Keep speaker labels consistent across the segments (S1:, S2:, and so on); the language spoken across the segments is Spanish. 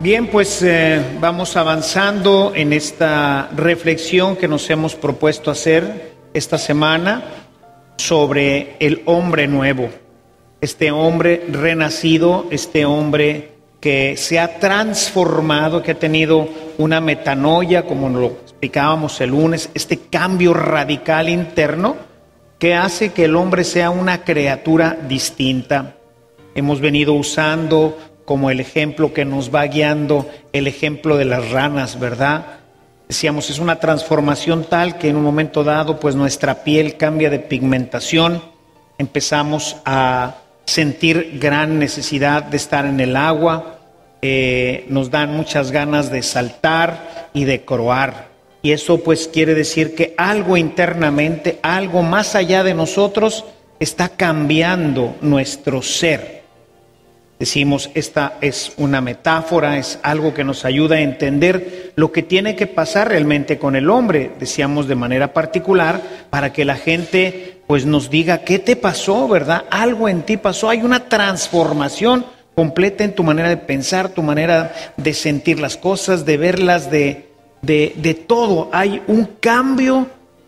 S1: Bien, pues vamos avanzando en esta reflexión que nos hemos propuesto hacer esta semana sobre el hombre nuevo, este hombre renacido, este hombre que se ha transformado, que ha tenido una metanoia, como lo explicábamos el lunes, este cambio radical interno que hace que el hombre sea una criatura distinta. Hemos venido usando como el ejemplo que nos va guiando, el ejemplo de las ranas, ¿verdad? Decíamos, es una transformación tal que en un momento dado, pues nuestra piel cambia de pigmentación, empezamos a sentir gran necesidad de estar en el agua, nos dan muchas ganas de saltar y de croar. Y eso pues quiere decir que algo internamente, algo más allá de nosotros, está cambiando nuestro ser. Decimos, esta es una metáfora, es algo que nos ayuda a entender lo que tiene que pasar realmente con el hombre, decíamos de manera particular, para que la gente pues nos diga, ¿qué te pasó, verdad? Algo en ti pasó, hay una transformación completa en tu manera de pensar, tu manera de sentir las cosas, de verlas, de todo. Hay un cambio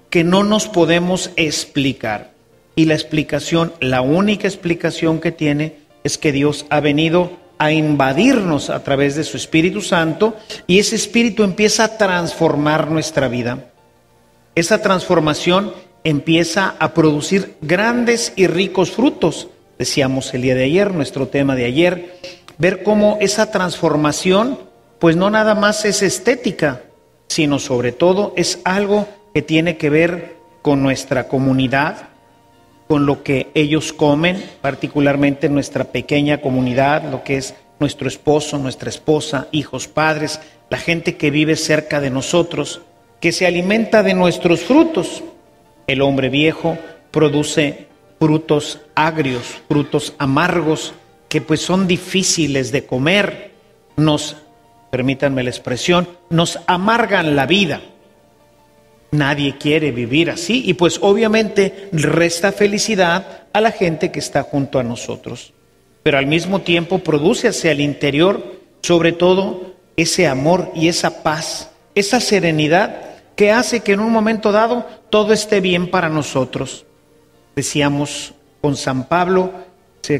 S1: que no nos podemos explicar. Y la explicación, la única explicación que tiene, es que Dios ha venido a invadirnos a través de su Espíritu Santo y ese Espíritu empieza a transformar nuestra vida. Esa transformación empieza a producir grandes y ricos frutos. Decíamos el día de ayer, nuestro tema de ayer, ver cómo esa transformación pues no nada más es estética, sino sobre todo es algo que tiene que ver con nuestra comunidad, con lo que ellos comen, particularmente nuestra pequeña comunidad, lo que es nuestro esposo, nuestra esposa, hijos, padres, la gente que vive cerca de nosotros, que se alimenta de nuestros frutos. El hombre viejo produce frutos agrios, frutos amargos, que pues son difíciles de comer, permítanme la expresión, nos amargan la vida. Nadie quiere vivir así y pues obviamente resta felicidad a la gente que está junto a nosotros. Pero al mismo tiempo produce hacia el interior sobre todo ese amor y esa paz, esa serenidad que hace que en un momento dado todo esté bien para nosotros. Decíamos con San Pablo,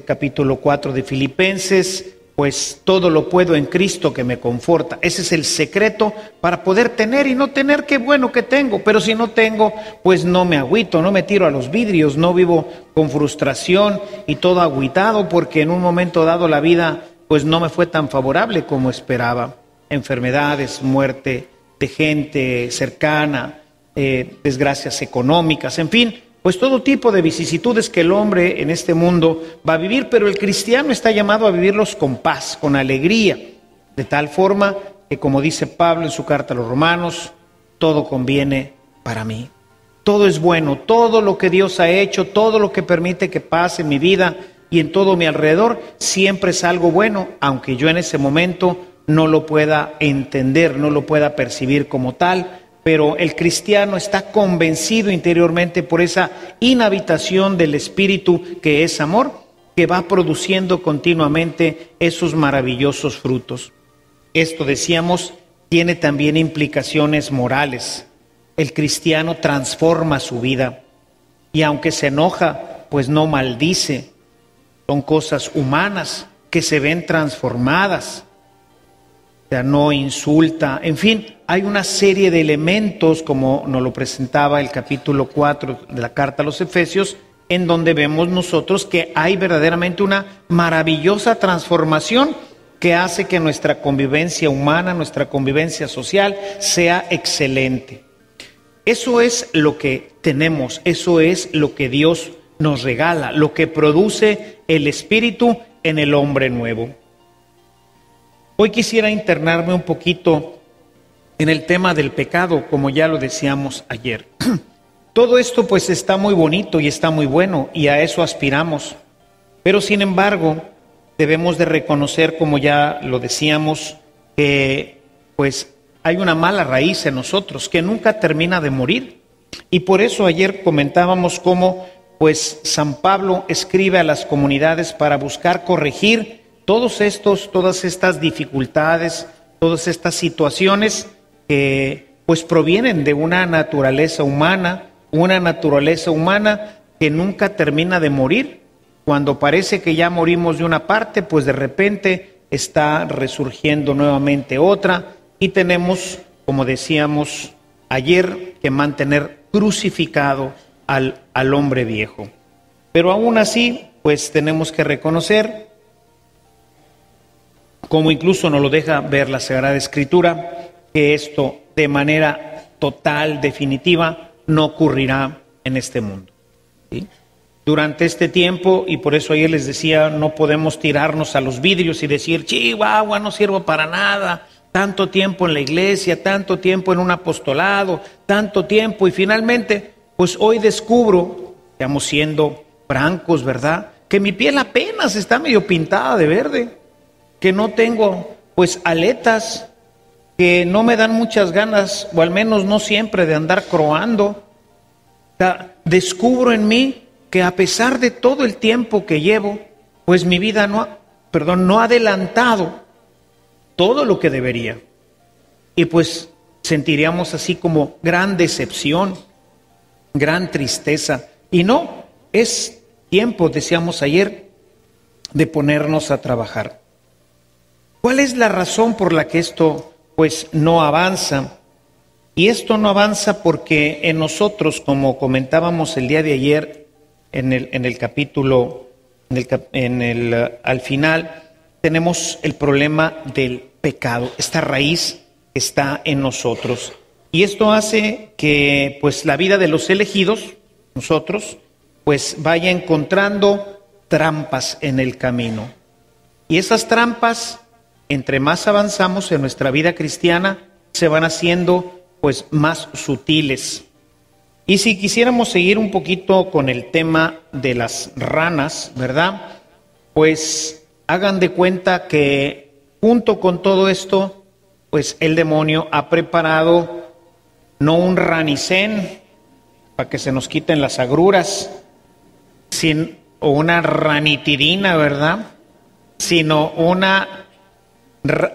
S1: capítulo 4 de Filipenses, pues todo lo puedo en Cristo que me conforta. Ese es el secreto para poder tener y no tener, qué bueno que tengo, pero si no tengo, pues no me agüito, no me tiro a los vidrios, no vivo con frustración y todo agüitado porque en un momento dado la vida pues no me fue tan favorable como esperaba. Enfermedades, muerte de gente cercana, desgracias económicas, en fin, pues todo tipo de vicisitudes que el hombre en este mundo va a vivir, pero el cristiano está llamado a vivirlos con paz, con alegría, de tal forma que, como dice Pablo en su carta a los Romanos, todo conviene para mí. Todo es bueno, todo lo que Dios ha hecho, todo lo que permite que pase en mi vida y en todo mi alrededor, siempre es algo bueno, aunque yo en ese momento no lo pueda entender, no lo pueda percibir como tal. Pero el cristiano está convencido interiormente por esa inhabitación del Espíritu que es amor, que va produciendo continuamente esos maravillosos frutos. Esto, decíamos, tiene también implicaciones morales. El cristiano transforma su vida y aunque se enoja, pues no maldice. Son cosas humanas que se ven transformadas. O sea, no insulta, en fin, hay una serie de elementos, como nos lo presentaba el capítulo 4 de la carta a los Efesios, en donde vemos nosotros que hay verdaderamente una maravillosa transformación que hace que nuestra convivencia humana, nuestra convivencia social sea excelente. Eso es lo que tenemos, eso es lo que Dios nos regala, lo que produce el Espíritu en el hombre nuevo. Hoy quisiera internarme un poquito en el tema del pecado, como ya lo decíamos ayer. Todo esto pues está muy bonito y está muy bueno y a eso aspiramos. Pero sin embargo, debemos de reconocer, como ya lo decíamos, que pues hay una mala raíz en nosotros que nunca termina de morir. Y por eso ayer comentábamos cómo pues San Pablo escribe a las comunidades para buscar corregir todas estas dificultades, todas estas situaciones que pues provienen de una naturaleza humana que nunca termina de morir. Cuando parece que ya morimos de una parte, pues de repente está resurgiendo nuevamente otra y tenemos, como decíamos ayer, que mantener crucificado al hombre viejo. Pero aún así, pues tenemos que reconocer, como incluso nos lo deja ver la Sagrada Escritura, que esto de manera total, definitiva, no ocurrirá en este mundo, ¿sí? Durante este tiempo, y por eso ayer les decía, no podemos tirarnos a los vidrios y decir, Chihuahua, no sirvo para nada, tanto tiempo en la iglesia, tanto tiempo en un apostolado, tanto tiempo, y finalmente, pues hoy descubro, estamos siendo francos, ¿verdad?, que mi piel apenas está medio pintada de verde, que no tengo, pues, aletas, que no me dan muchas ganas, o al menos no siempre, de andar croando. O sea, descubro en mí que a pesar de todo el tiempo que llevo, pues mi vida no ha adelantado todo lo que debería. Y pues sentiríamos así como gran decepción, gran tristeza. Y no, es tiempo, decíamos ayer, de ponernos a trabajar. ¿Cuál es la razón por la que esto pues no avanza? Y esto no avanza porque en nosotros, como comentábamos el día de ayer, en el capítulo, al final, tenemos el problema del pecado. Esta raíz está en nosotros. Y esto hace que pues la vida de los elegidos, nosotros, pues vaya encontrando trampas en el camino. Y esas trampas, entre más avanzamos en nuestra vida cristiana, se van haciendo pues más sutiles. Y si quisiéramos seguir un poquito con el tema de las ranas, ¿verdad? Pues hagan de cuenta que junto con todo esto, pues el demonio ha preparado no un ranicén para que se nos quiten las agruras, o una ranitidina, ¿verdad?, sino una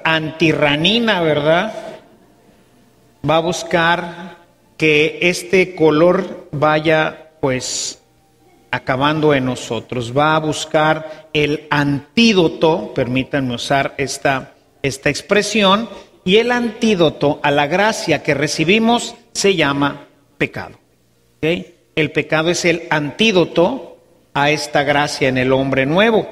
S1: antirranina, ¿verdad? Va a buscar que este color vaya pues acabando en nosotros, va a buscar el antídoto, permítanme usar esta expresión, y el antídoto a la gracia que recibimos se llama pecado. ¿Okay? El pecado es el antídoto a esta gracia en el hombre nuevo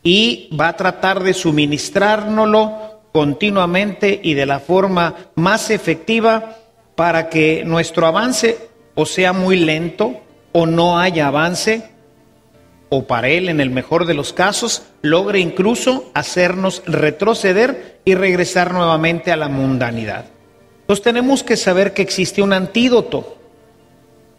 S1: y va a tratar de suministrárnoslo continuamente y de la forma más efectiva para que nuestro avance o sea muy lento o no haya avance, o para él, en el mejor de los casos, logre incluso hacernos retroceder y regresar nuevamente a la mundanidad. Entonces tenemos que saber que existe un antídoto.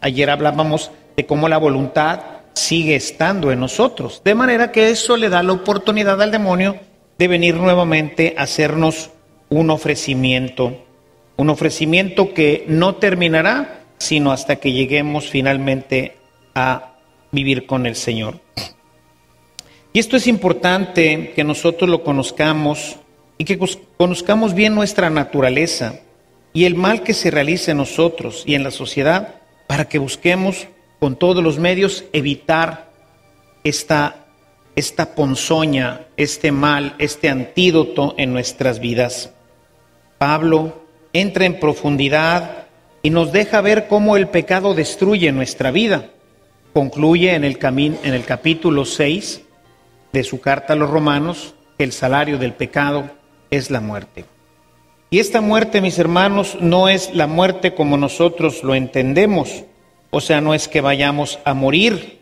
S1: Ayer hablábamos de cómo la voluntad sigue estando en nosotros, de manera que eso le da la oportunidad al demonio de venir nuevamente a hacernos un ofrecimiento que no terminará sino hasta que lleguemos finalmente a vivir con el Señor. Y esto es importante que nosotros lo conozcamos y que conozcamos bien nuestra naturaleza y el mal que se realiza en nosotros y en la sociedad, para que busquemos con todos los medios evitar esta ponzoña, este mal, este antídoto en nuestras vidas. Pablo entra en profundidad y nos deja ver cómo el pecado destruye nuestra vida. Concluye en el capítulo 6 de su carta a los Romanos que el salario del pecado es la muerte. Y esta muerte, mis hermanos, no es la muerte como nosotros lo entendemos. O sea, no es que vayamos a morir.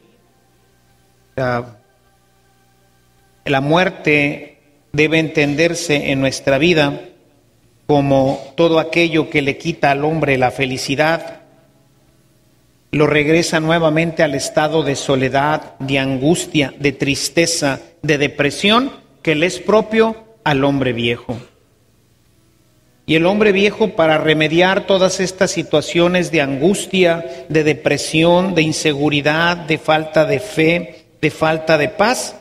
S1: La muerte debe entenderse en nuestra vida como todo aquello que le quita al hombre la felicidad, lo regresa nuevamente al estado de soledad, de angustia, de tristeza, de depresión, que le es propio al hombre viejo. Y el hombre viejo, para remediar todas estas situaciones de angustia, de depresión, de inseguridad, de falta de fe, de falta de paz,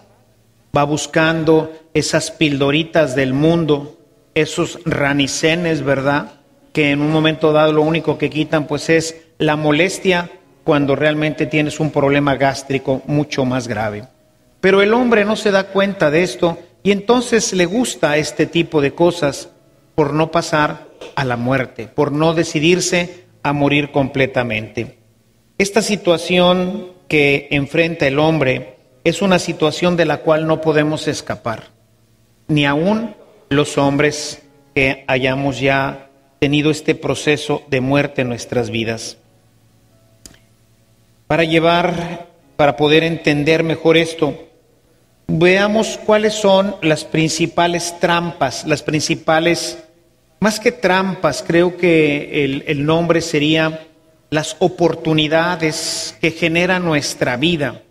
S1: va buscando esas pildoritas del mundo, esos ranicenes, ¿verdad? Que en un momento dado lo único que quitan pues es la molestia cuando realmente tienes un problema gástrico mucho más grave. Pero el hombre no se da cuenta de esto y entonces le gusta este tipo de cosas por no pasar a la muerte, por no decidirse a morir completamente. Esta situación que enfrenta el hombre es una situación de la cual no podemos escapar, ni aún los hombres que hayamos ya tenido este proceso de muerte en nuestras vidas. Para poder entender mejor esto, veamos cuáles son las principales trampas, más que trampas, creo que el nombre sería las oportunidades que genera nuestra vida.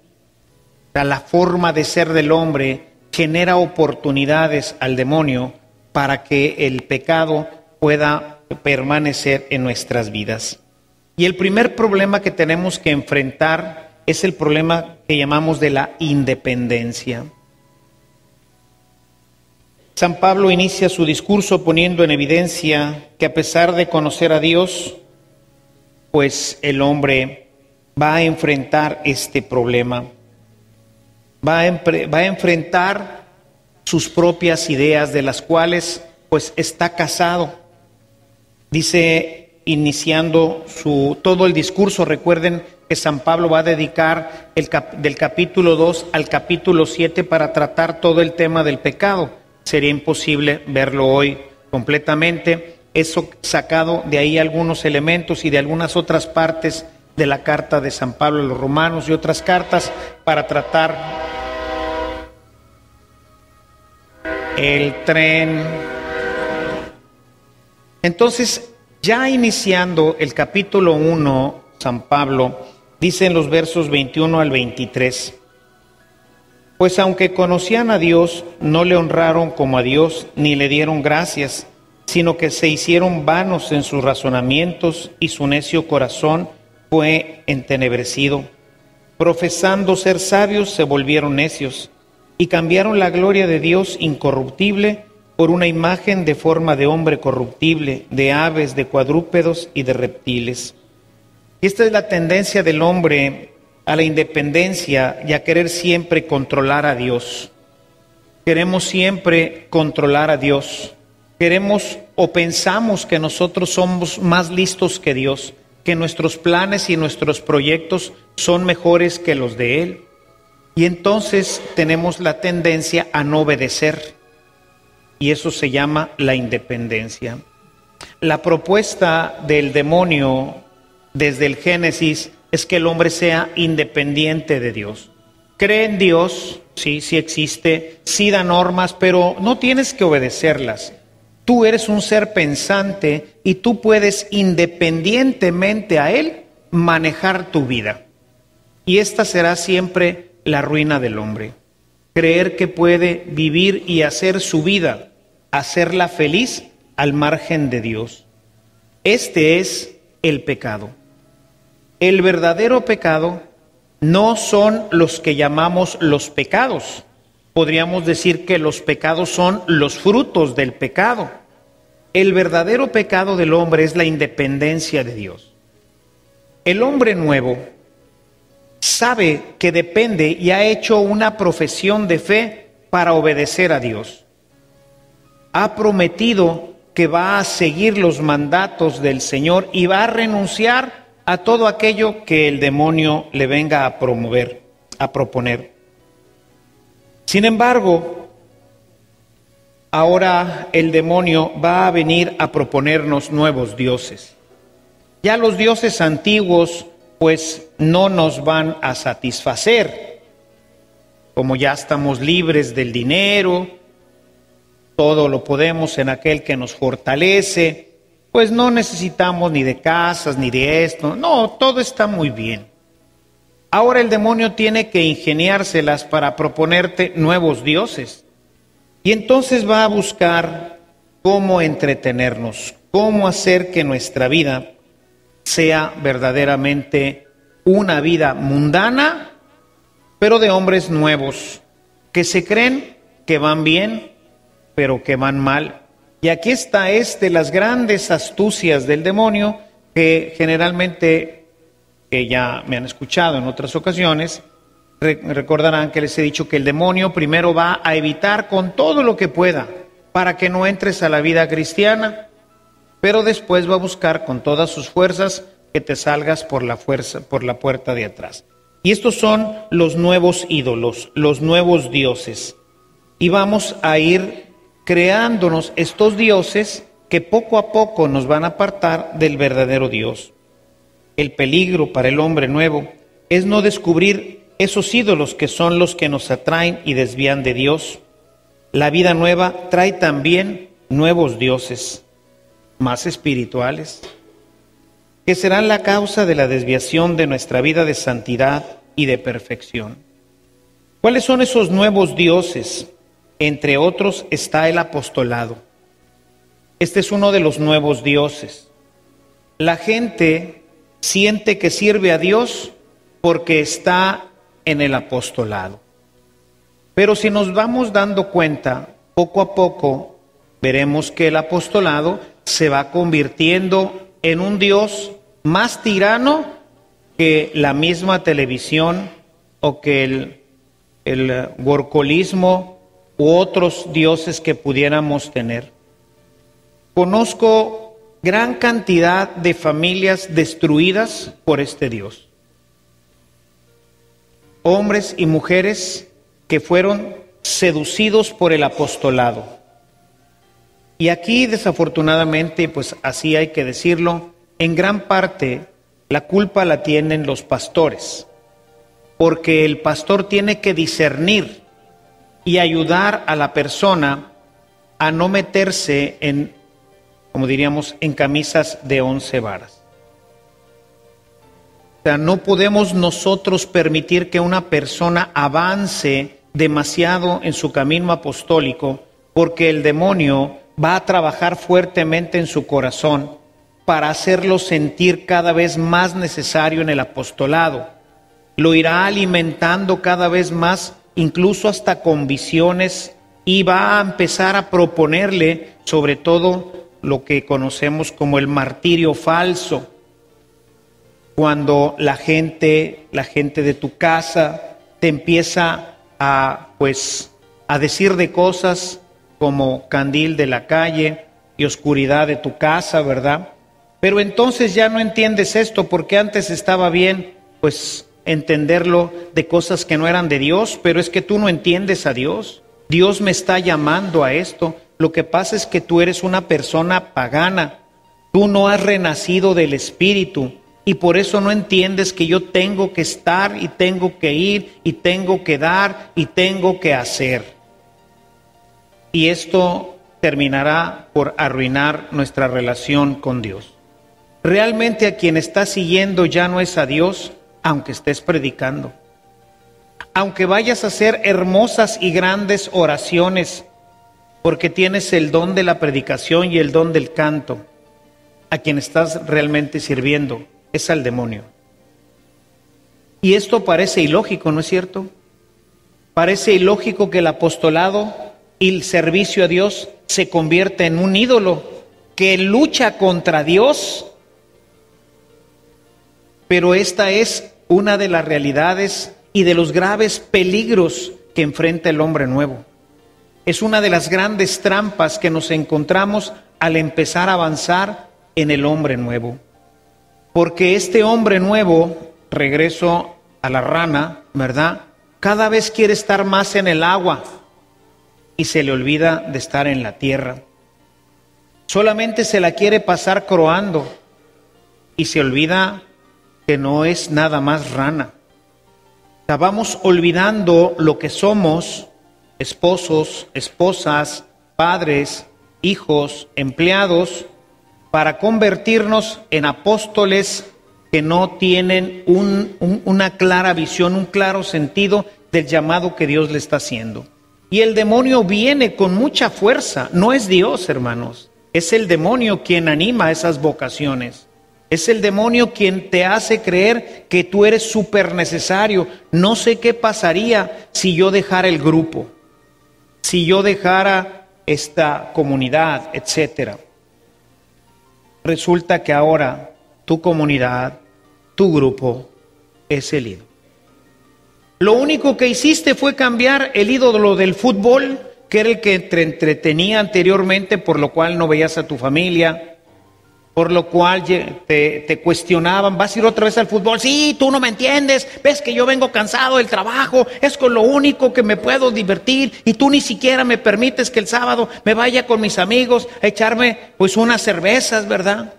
S1: La forma de ser del hombre genera oportunidades al demonio para que el pecado pueda permanecer en nuestras vidas. Y el primer problema que tenemos que enfrentar es el problema que llamamos de la independencia. San Pablo inicia su discurso poniendo en evidencia que a pesar de conocer a Dios, pues el hombre va a enfrentar este problema. Va a enfrentar sus propias ideas de las cuales pues está casado. Dice, iniciando todo el discurso, recuerden que San Pablo va a dedicar del capítulo 2 al capítulo 7 para tratar todo el tema del pecado. Sería imposible verlo hoy completamente. Eso sacado de ahí algunos elementos y de algunas otras partes de la carta de San Pablo a los Romanos y otras cartas para tratar el tren. Entonces, ya iniciando el capítulo 1, San Pablo dice en los versos 21 al 23, pues aunque conocían a Dios, no le honraron como a Dios, ni le dieron gracias, sino que se hicieron vanos en sus razonamientos y su necio corazón fue entenebrecido. Profesando ser sabios, se volvieron necios y cambiaron la gloria de Dios incorruptible por una imagen de forma de hombre corruptible, de aves, de cuadrúpedos y de reptiles. Y esta es la tendencia del hombre a la independencia y a querer siempre controlar a Dios. Queremos siempre controlar a Dios. Queremos o pensamos que nosotros somos más listos que Dios, que nuestros planes y nuestros proyectos son mejores que los de Él. Y entonces tenemos la tendencia a no obedecer. Y eso se llama la independencia. La propuesta del demonio desde el Génesis es que el hombre sea independiente de Dios. Cree en Dios, sí existe, sí da normas, pero no tienes que obedecerlas. Tú eres un ser pensante y tú puedes independientemente a Él manejar tu vida. Y esta será siempre la ruina del hombre. Creer que puede vivir y hacer su vida, hacerla feliz al margen de Dios. Este es el pecado. El verdadero pecado no son los que llamamos los pecados. Podríamos decir que los pecados son los frutos del pecado. El verdadero pecado del hombre es la independencia de Dios. El hombre nuevo sabe que depende y ha hecho una profesión de fe para obedecer a Dios. Ha prometido que va a seguir los mandatos del Señor y va a renunciar a todo aquello que el demonio le venga a proponer. Sin embargo, ahora el demonio va a venir a proponernos nuevos dioses. Ya los dioses antiguos pues no nos van a satisfacer. Como ya estamos libres del dinero, todo lo podemos en aquel que nos fortalece, pues no necesitamos ni de casas, ni de esto. No, todo está muy bien. Ahora el demonio tiene que ingeniárselas para proponerte nuevos dioses. Y entonces va a buscar cómo entretenernos, cómo hacer que nuestra vida sea verdaderamente una vida mundana, pero de hombres nuevos, que se creen que van bien, pero que van mal. Y aquí está de las grandes astucias del demonio, que generalmente, que ya me han escuchado en otras ocasiones, recordarán que les he dicho que el demonio primero va a evitar con todo lo que pueda para que no entres a la vida cristiana, pero después va a buscar con todas sus fuerzas que te salgas por la puerta de atrás. Y estos son los nuevos ídolos, los nuevos dioses. Y vamos a ir creándonos estos dioses que poco a poco nos van a apartar del verdadero Dios. El peligro para el hombre nuevo es no descubrir esos ídolos que son los que nos atraen y desvían de Dios. La vida nueva trae también nuevos dioses, más espirituales, que serán la causa de la desviación de nuestra vida de santidad y de perfección. ¿Cuáles son esos nuevos dioses? Entre otros está el apostolado. Este es uno de los nuevos dioses. La gente siente que sirve a Dios porque está en el apostolado. Pero si nos vamos dando cuenta, poco a poco veremos que el apostolado se va convirtiendo en un Dios más tirano que la misma televisión o que el workolismo u otros dioses que pudiéramos tener. Conozco gran cantidad de familias destruidas por este Dios. Hombres y mujeres que fueron seducidos por el apostolado. Y aquí, desafortunadamente, pues así hay que decirlo, en gran parte la culpa la tienen los pastores, porque el pastor tiene que discernir y ayudar a la persona a no meterse en, como diríamos, en camisas de 11 varas. O sea, no podemos nosotros permitir que una persona avance demasiado en su camino apostólico, porque el demonio va a trabajar fuertemente en su corazón para hacerlo sentir cada vez más necesario en el apostolado. Lo irá alimentando cada vez más, incluso hasta con visiones, y va a empezar a proponerle sobre todo lo que conocemos como el martirio falso. Cuando la gente de tu casa te empieza a decir de cosas como candil de la calle y oscuridad de tu casa, ¿verdad? Pero entonces ya no entiendes esto, porque antes estaba bien, pues, entenderlo de cosas que no eran de Dios, pero es que tú no entiendes a Dios. Dios me está llamando a esto. Lo que pasa es que tú eres una persona pagana. Tú no has renacido del Espíritu y por eso no entiendes que yo tengo que estar y tengo que ir y tengo que dar y tengo que hacer. Y esto terminará por arruinar nuestra relación con Dios. Realmente a quien estás siguiendo ya no es a Dios, aunque estés predicando. Aunque vayas a hacer hermosas y grandes oraciones, porque tienes el don de la predicación y el don del canto, a quien estás realmente sirviendo es al demonio. Y esto parece ilógico, ¿no es cierto? Parece ilógico que el apostolado y el servicio a Dios se convierta en un ídolo que lucha contra Dios. Pero esta es una de las realidades y de los graves peligros que enfrenta el hombre nuevo. Es una de las grandes trampas que nos encontramos al empezar a avanzar en el hombre nuevo. Porque este hombre nuevo, regreso a la rana, ¿verdad? Cada vez quiere estar más en el agua y se le olvida de estar en la tierra. Solamente se la quiere pasar croando y se olvida que no es nada más rana. Vamos olvidando lo que somos: esposos, esposas, padres, hijos, empleados, para convertirnos en apóstoles que no tienen una clara visión, un claro sentido del llamado que Dios le está haciendo. Y el demonio viene con mucha fuerza, no es Dios, hermanos, es el demonio quien anima esas vocaciones. Es el demonio quien te hace creer que tú eres súper necesario. No sé qué pasaría si yo dejara el grupo, si yo dejara esta comunidad, etcétera. Resulta que ahora tu comunidad, tu grupo, es el ídolo. Lo único que hiciste fue cambiar el ídolo del fútbol, que era el que te entretenía anteriormente, por lo cual no veías a tu familia, por lo cual te cuestionaban, ¿vas a ir otra vez al fútbol? Sí, tú no me entiendes, ves que yo vengo cansado del trabajo, es con lo único que me puedo divertir y tú ni siquiera me permites que el sábado me vaya con mis amigos a echarme pues unas cervezas, ¿verdad?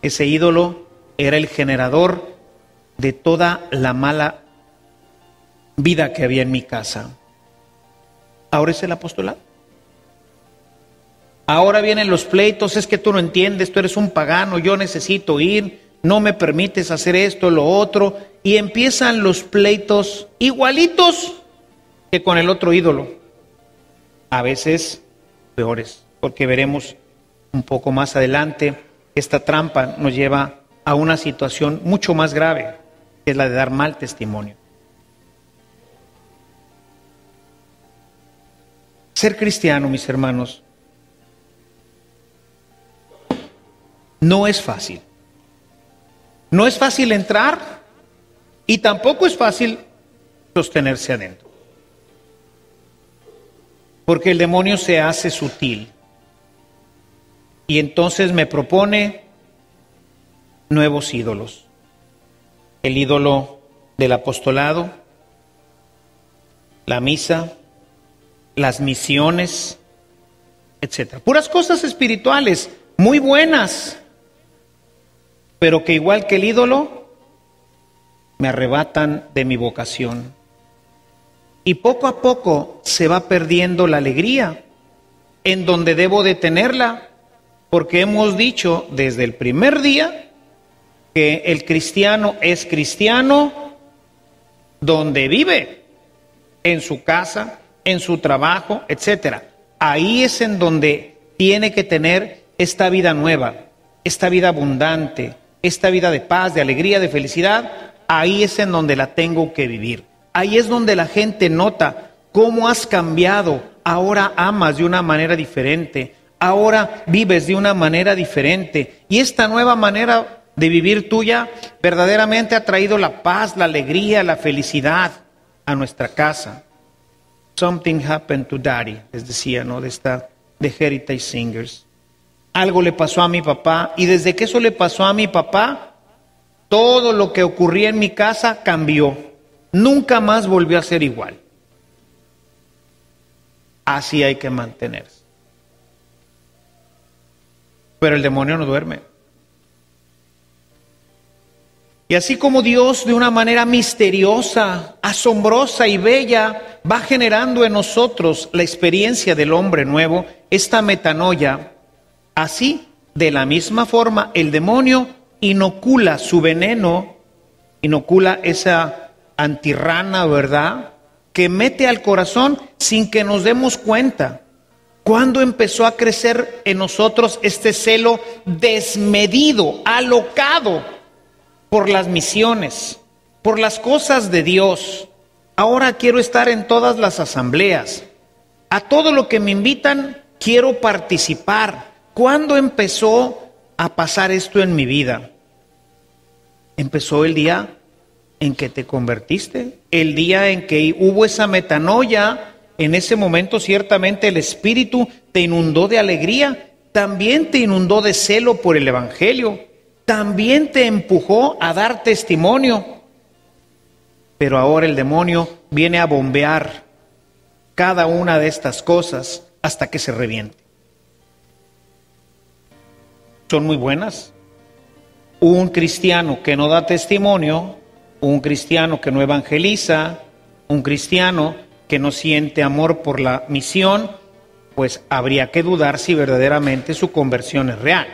S1: Ese ídolo era el generador de toda la mala vida que había en mi casa. Ahora es el apostolado. Ahora vienen los pleitos, es que tú no entiendes, tú eres un pagano, yo necesito ir, no me permites hacer esto, lo otro, y empiezan los pleitos igualitos que con el otro ídolo. A veces peores, porque veremos un poco más adelante, esta trampa nos lleva a una situación mucho más grave, que es la de dar mal testimonio. Ser cristiano, mis hermanos, no es fácil. No es fácil entrar y tampoco es fácil sostenerse adentro. Porque el demonio se hace sutil. Y entonces me propone nuevos ídolos. El ídolo del apostolado, la misa, las misiones, etc. Puras cosas espirituales, muy buenas, pero que igual que el ídolo, me arrebatan de mi vocación. Y poco a poco se va perdiendo la alegría en donde debo de tenerla, porque hemos dicho desde el primer día que el cristiano es cristiano donde vive, en su casa, en su trabajo, etc. Ahí es en donde tiene que tener esta vida nueva, esta vida abundante, esta vida de paz, de alegría, de felicidad. Ahí es en donde la tengo que vivir. Ahí es donde la gente nota cómo has cambiado. Ahora amas de una manera diferente. Ahora vives de una manera diferente. Y esta nueva manera de vivir tuya verdaderamente ha traído la paz, la alegría, la felicidad a nuestra casa. Something happened to Daddy, les decía, ¿no? De Heritage Singers. Algo le pasó a mi papá, y desde que eso le pasó a mi papá, todo lo que ocurría en mi casa cambió. Nunca más volvió a ser igual. Así hay que mantenerse. Pero el demonio no duerme. Y así como Dios de una manera misteriosa, asombrosa y bella va generando en nosotros la experiencia del hombre nuevo, esta metanoia, así de la misma forma el demonio inocula su veneno, inocula esa antirrana, ¿verdad?, que mete al corazón sin que nos demos cuenta. ¿Cuándo empezó a crecer en nosotros este celo desmedido, alocado por las misiones, por las cosas de Dios? Ahora quiero estar en todas las asambleas. A todo lo que me invitan quiero participar. ¿Cuándo empezó a pasar esto en mi vida? Empezó el día en que te convertiste, el día en que hubo esa metanoia. En ese momento ciertamente el Espíritu te inundó de alegría, también te inundó de celo por el Evangelio, también te empujó a dar testimonio. Pero ahora el demonio viene a bombear cada una de estas cosas hasta que se reviente. Son muy buenas. Un cristiano que no da testimonio, un cristiano que no evangeliza, un cristiano que no siente amor por la misión, pues habría que dudar si verdaderamente su conversión es real.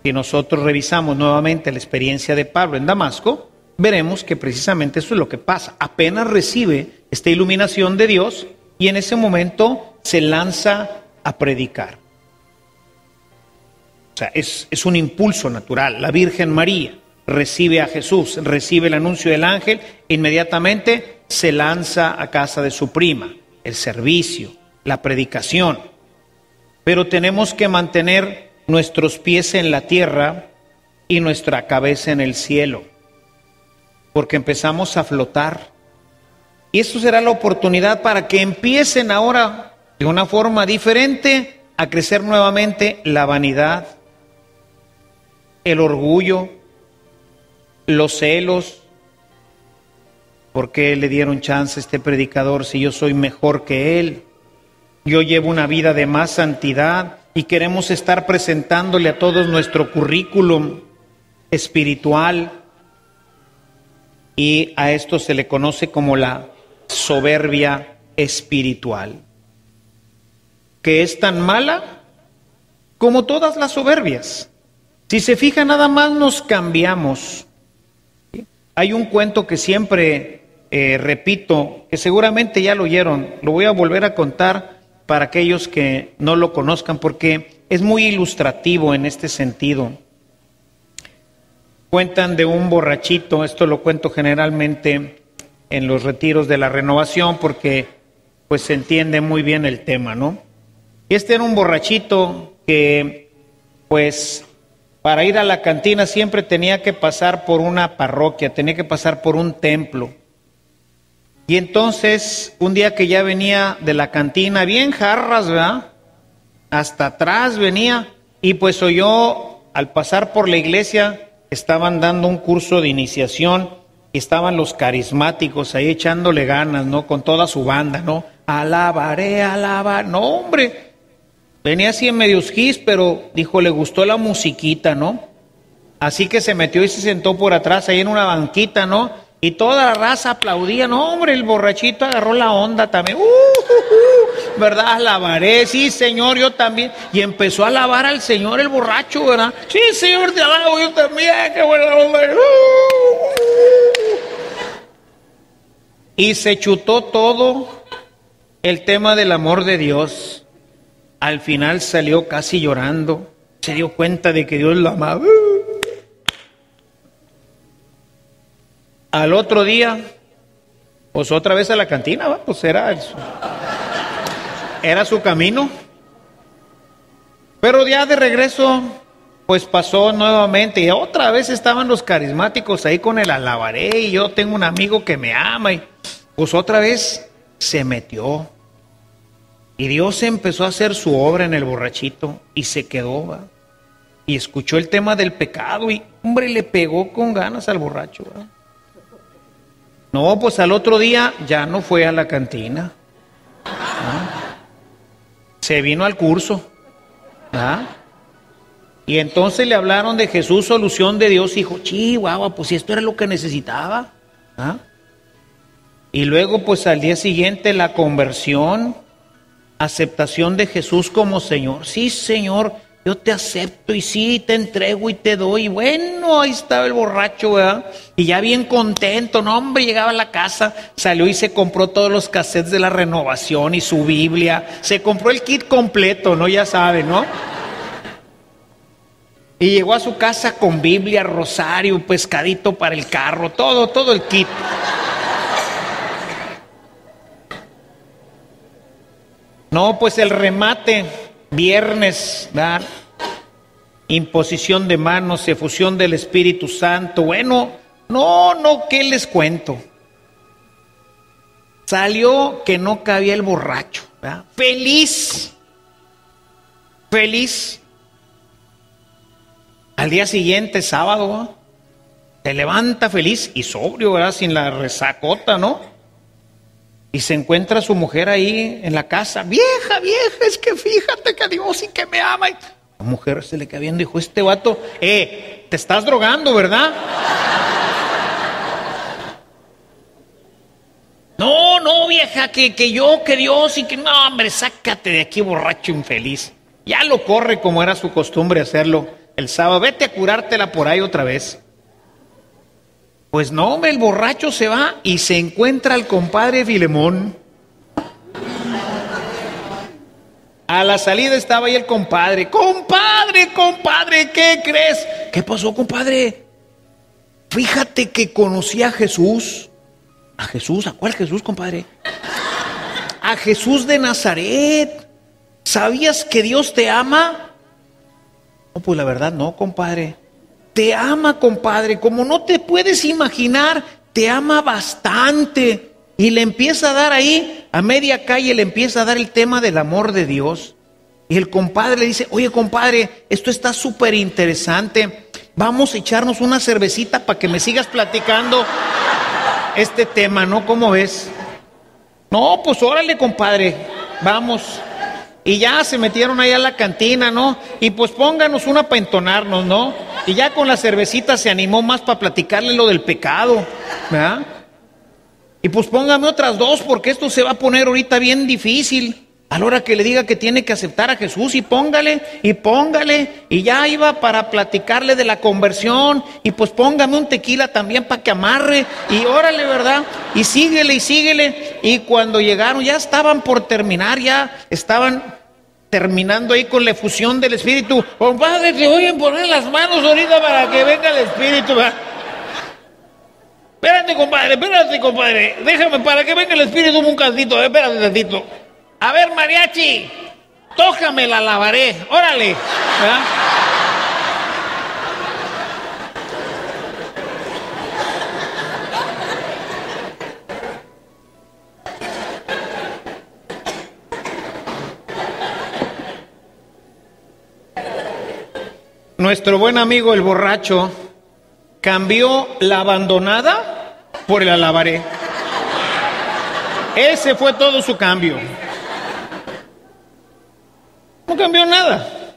S1: Si nosotros revisamos nuevamente la experiencia de Pablo en Damasco, veremos que precisamente eso es lo que pasa. Apenas recibe esta iluminación de Dios y en ese momento se lanza a predicar. sea, es un impulso natural. La Virgen María recibe a Jesús, recibe el anuncio del ángel, inmediatamente se lanza a casa de su prima, el servicio, la predicación. Pero tenemos que mantener nuestros pies en la tierra y nuestra cabeza en el cielo, porque empezamos a flotar. Y eso será la oportunidad para que empiecen ahora de una forma diferente a crecer nuevamente la vanidad, el orgullo, los celos. ¿Por qué le dieron chance a este predicador si yo soy mejor que él? Yo llevo una vida de más santidad y queremos estar presentándole a todos nuestro currículum espiritual. Y a esto se le conoce como la soberbia espiritual, que es tan mala como todas las soberbias. Si se fija, nada más nos cambiamos. Hay un cuento que siempre repito, que seguramente ya lo oyeron, lo voy a volver a contar para aquellos que no lo conozcan, porque es muy ilustrativo en este sentido. Cuentan de un borrachito, esto lo cuento generalmente en los retiros de la renovación, porque pues se entiende muy bien el tema, ¿no? Este era un borrachito que pues para ir a la cantina siempre tenía que pasar por una parroquia, tenía que pasar por un templo. Y entonces, un día que ya venía de la cantina, bien jarras, ¿verdad? Hasta atrás venía, y pues oyó, al pasar por la iglesia, estaban dando un curso de iniciación, y estaban los carismáticos ahí echándole ganas, ¿no? Con toda su banda, ¿no? Alabaré, alabar. No, hombre, venía así en medios gis, pero dijo, le gustó la musiquita, ¿no? Así que se metió y se sentó por atrás, ahí en una banquita, ¿no? Y toda la raza aplaudía. No, hombre, el borrachito agarró la onda también. ¿Verdad? Alabaré, sí, Señor, yo también. Y empezó a alabar al Señor el borracho, ¿verdad? Sí, Señor, te alabo, yo también, qué buena onda. Y se chutó todo el tema del amor de Dios. Al final salió casi llorando. Se dio cuenta de que Dios lo amaba. Al otro día, pues otra vez a la cantina, ¿va? Pues era su camino. Pero ya de regreso, pues pasó nuevamente y otra vez estaban los carismáticos ahí con el alabaré y yo tengo un amigo que me ama y pues otra vez se metió. Y Dios empezó a hacer su obra en el borrachito y se quedó, ¿va? Y escuchó el tema del pecado y, hombre, le pegó con ganas al borracho, ¿va? No, pues al otro día ya no fue a la cantina. ¿Ah? Se vino al curso. ¿Ah? Y entonces le hablaron de Jesús, solución de Dios, y dijo, chihuahua, pues si esto era lo que necesitaba. ¿Ah? Y luego pues al día siguiente la conversión, aceptación de Jesús como Señor. Sí, Señor, yo te acepto y sí, te entrego y te doy. Y bueno, ahí estaba el borracho, ¿verdad? Y ya bien contento, no, hombre, llegaba a la casa, salió y se compró todos los cassettes de la renovación y su Biblia. Se compró el kit completo, ¿no? Ya sabe, ¿no? Y llegó a su casa con Biblia, rosario, pescadito para el carro, todo el kit. No, pues el remate, viernes, ¿verdad? Imposición de manos, efusión del Espíritu Santo. Bueno, no, ¿qué les cuento? Salió que no cabía el borracho, ¿verdad? Feliz. Al día siguiente, sábado, ¿verdad? Se levanta feliz y sobrio, ¿verdad? Sin la resacota, ¿no? Y se encuentra a su mujer ahí en la casa. Vieja, es que fíjate que Dios y que me ama. Y la mujer se le queda viendo y dijo, este vato, te estás drogando, ¿verdad? No, vieja, que Dios y que no, hombre, sácate de aquí, borracho infeliz. Ya lo corre como era su costumbre hacerlo el sábado. Vete a curártela por ahí otra vez. Pues no, el borracho se va y se encuentra al compadre Filemón. A la salida estaba ahí el compadre. Compadre, ¿qué crees? ¿Qué pasó, compadre? Fíjate que conocí a Jesús. ¿A Jesús? ¿A cuál Jesús, compadre? A Jesús de Nazaret. ¿Sabías que Dios te ama? No, pues la verdad no, compadre. Te ama, compadre, como no te puedes imaginar, te ama bastante. Y le empieza a dar ahí, a media calle, le empieza a dar el tema del amor de Dios. Y el compadre le dice, oye, compadre, esto está súper interesante. Vamos a echarnos una cervecita para que me sigas platicando este tema, ¿no? ¿Cómo ves? No, pues órale, compadre, vamos. Y ya se metieron ahí a la cantina, ¿no? Y pues pónganos una para entonarnos, ¿no? Y ya con la cervecita se animó más para platicarle lo del pecado, ¿verdad? Y pues póngame otras dos porque esto se va a poner ahorita bien difícil. A la hora que le diga que tiene que aceptar a Jesús y póngale. Y ya iba para platicarle de la conversión. Y pues póngame un tequila también para que amarre. Y órale, ¿verdad? Y síguele. Y cuando llegaron ya estaban por terminar, ya estaban terminando ahí con la efusión del Espíritu. Compadre, te voy a poner las manos ahorita para que venga el Espíritu, ¿verdad? Espérate, compadre. Déjame para que venga el Espíritu un cantito. Espérate un tantito. A ver, mariachi, tócame, la lavaré. Órale. ¿Verdad? Nuestro buen amigo el borracho cambió la abandonada por el alabaré. Ese fue todo su cambio. No cambió nada.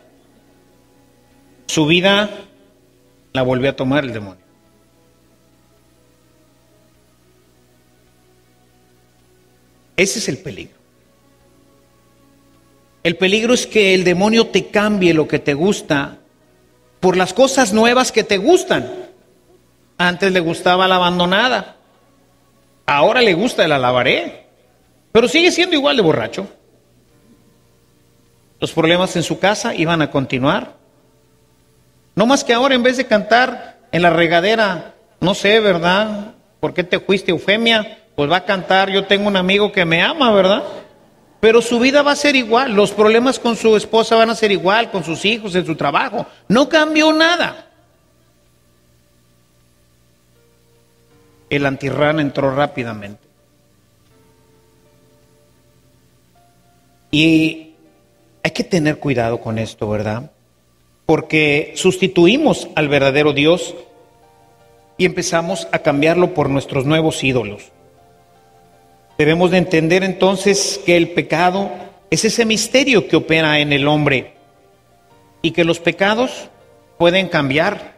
S1: Su vida la volvió a tomar el demonio. Ese es el peligro. El peligro es que el demonio te cambie lo que te gusta por las cosas nuevas que te gustan. Antes le gustaba la abandonada, ahora le gusta el alabaré, pero sigue siendo igual de borracho. Los problemas en su casa iban a continuar. No más que ahora en vez de cantar en la regadera, no sé, ¿verdad? ¿Por qué te fuiste, Eufemia? Pues va a cantar, yo tengo un amigo que me ama, ¿verdad? Pero su vida va a ser igual, los problemas con su esposa van a ser igual, con sus hijos, en su trabajo. No cambió nada. El antirrán entró rápidamente. Y hay que tener cuidado con esto, ¿verdad? Porque sustituimos al verdadero Dios y empezamos a cambiarlo por nuestros nuevos ídolos. Debemos de entender entonces que el pecado es ese misterio que opera en el hombre y que los pecados pueden cambiar.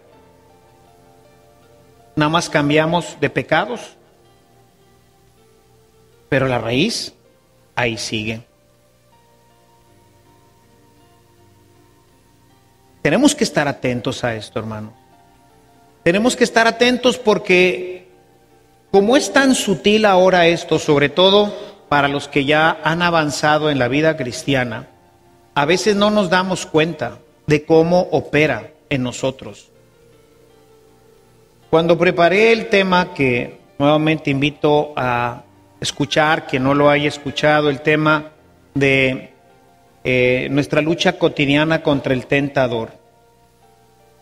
S1: Nada más cambiamos de pecados, pero la raíz ahí sigue. Tenemos que estar atentos a esto, hermano. Tenemos que estar atentos porque como es tan sutil ahora esto, sobre todo para los que ya han avanzado en la vida cristiana, a veces no nos damos cuenta de cómo opera en nosotros. Cuando preparé el tema, que nuevamente invito a escuchar, quien no lo haya escuchado, el tema de nuestra lucha cotidiana contra el tentador,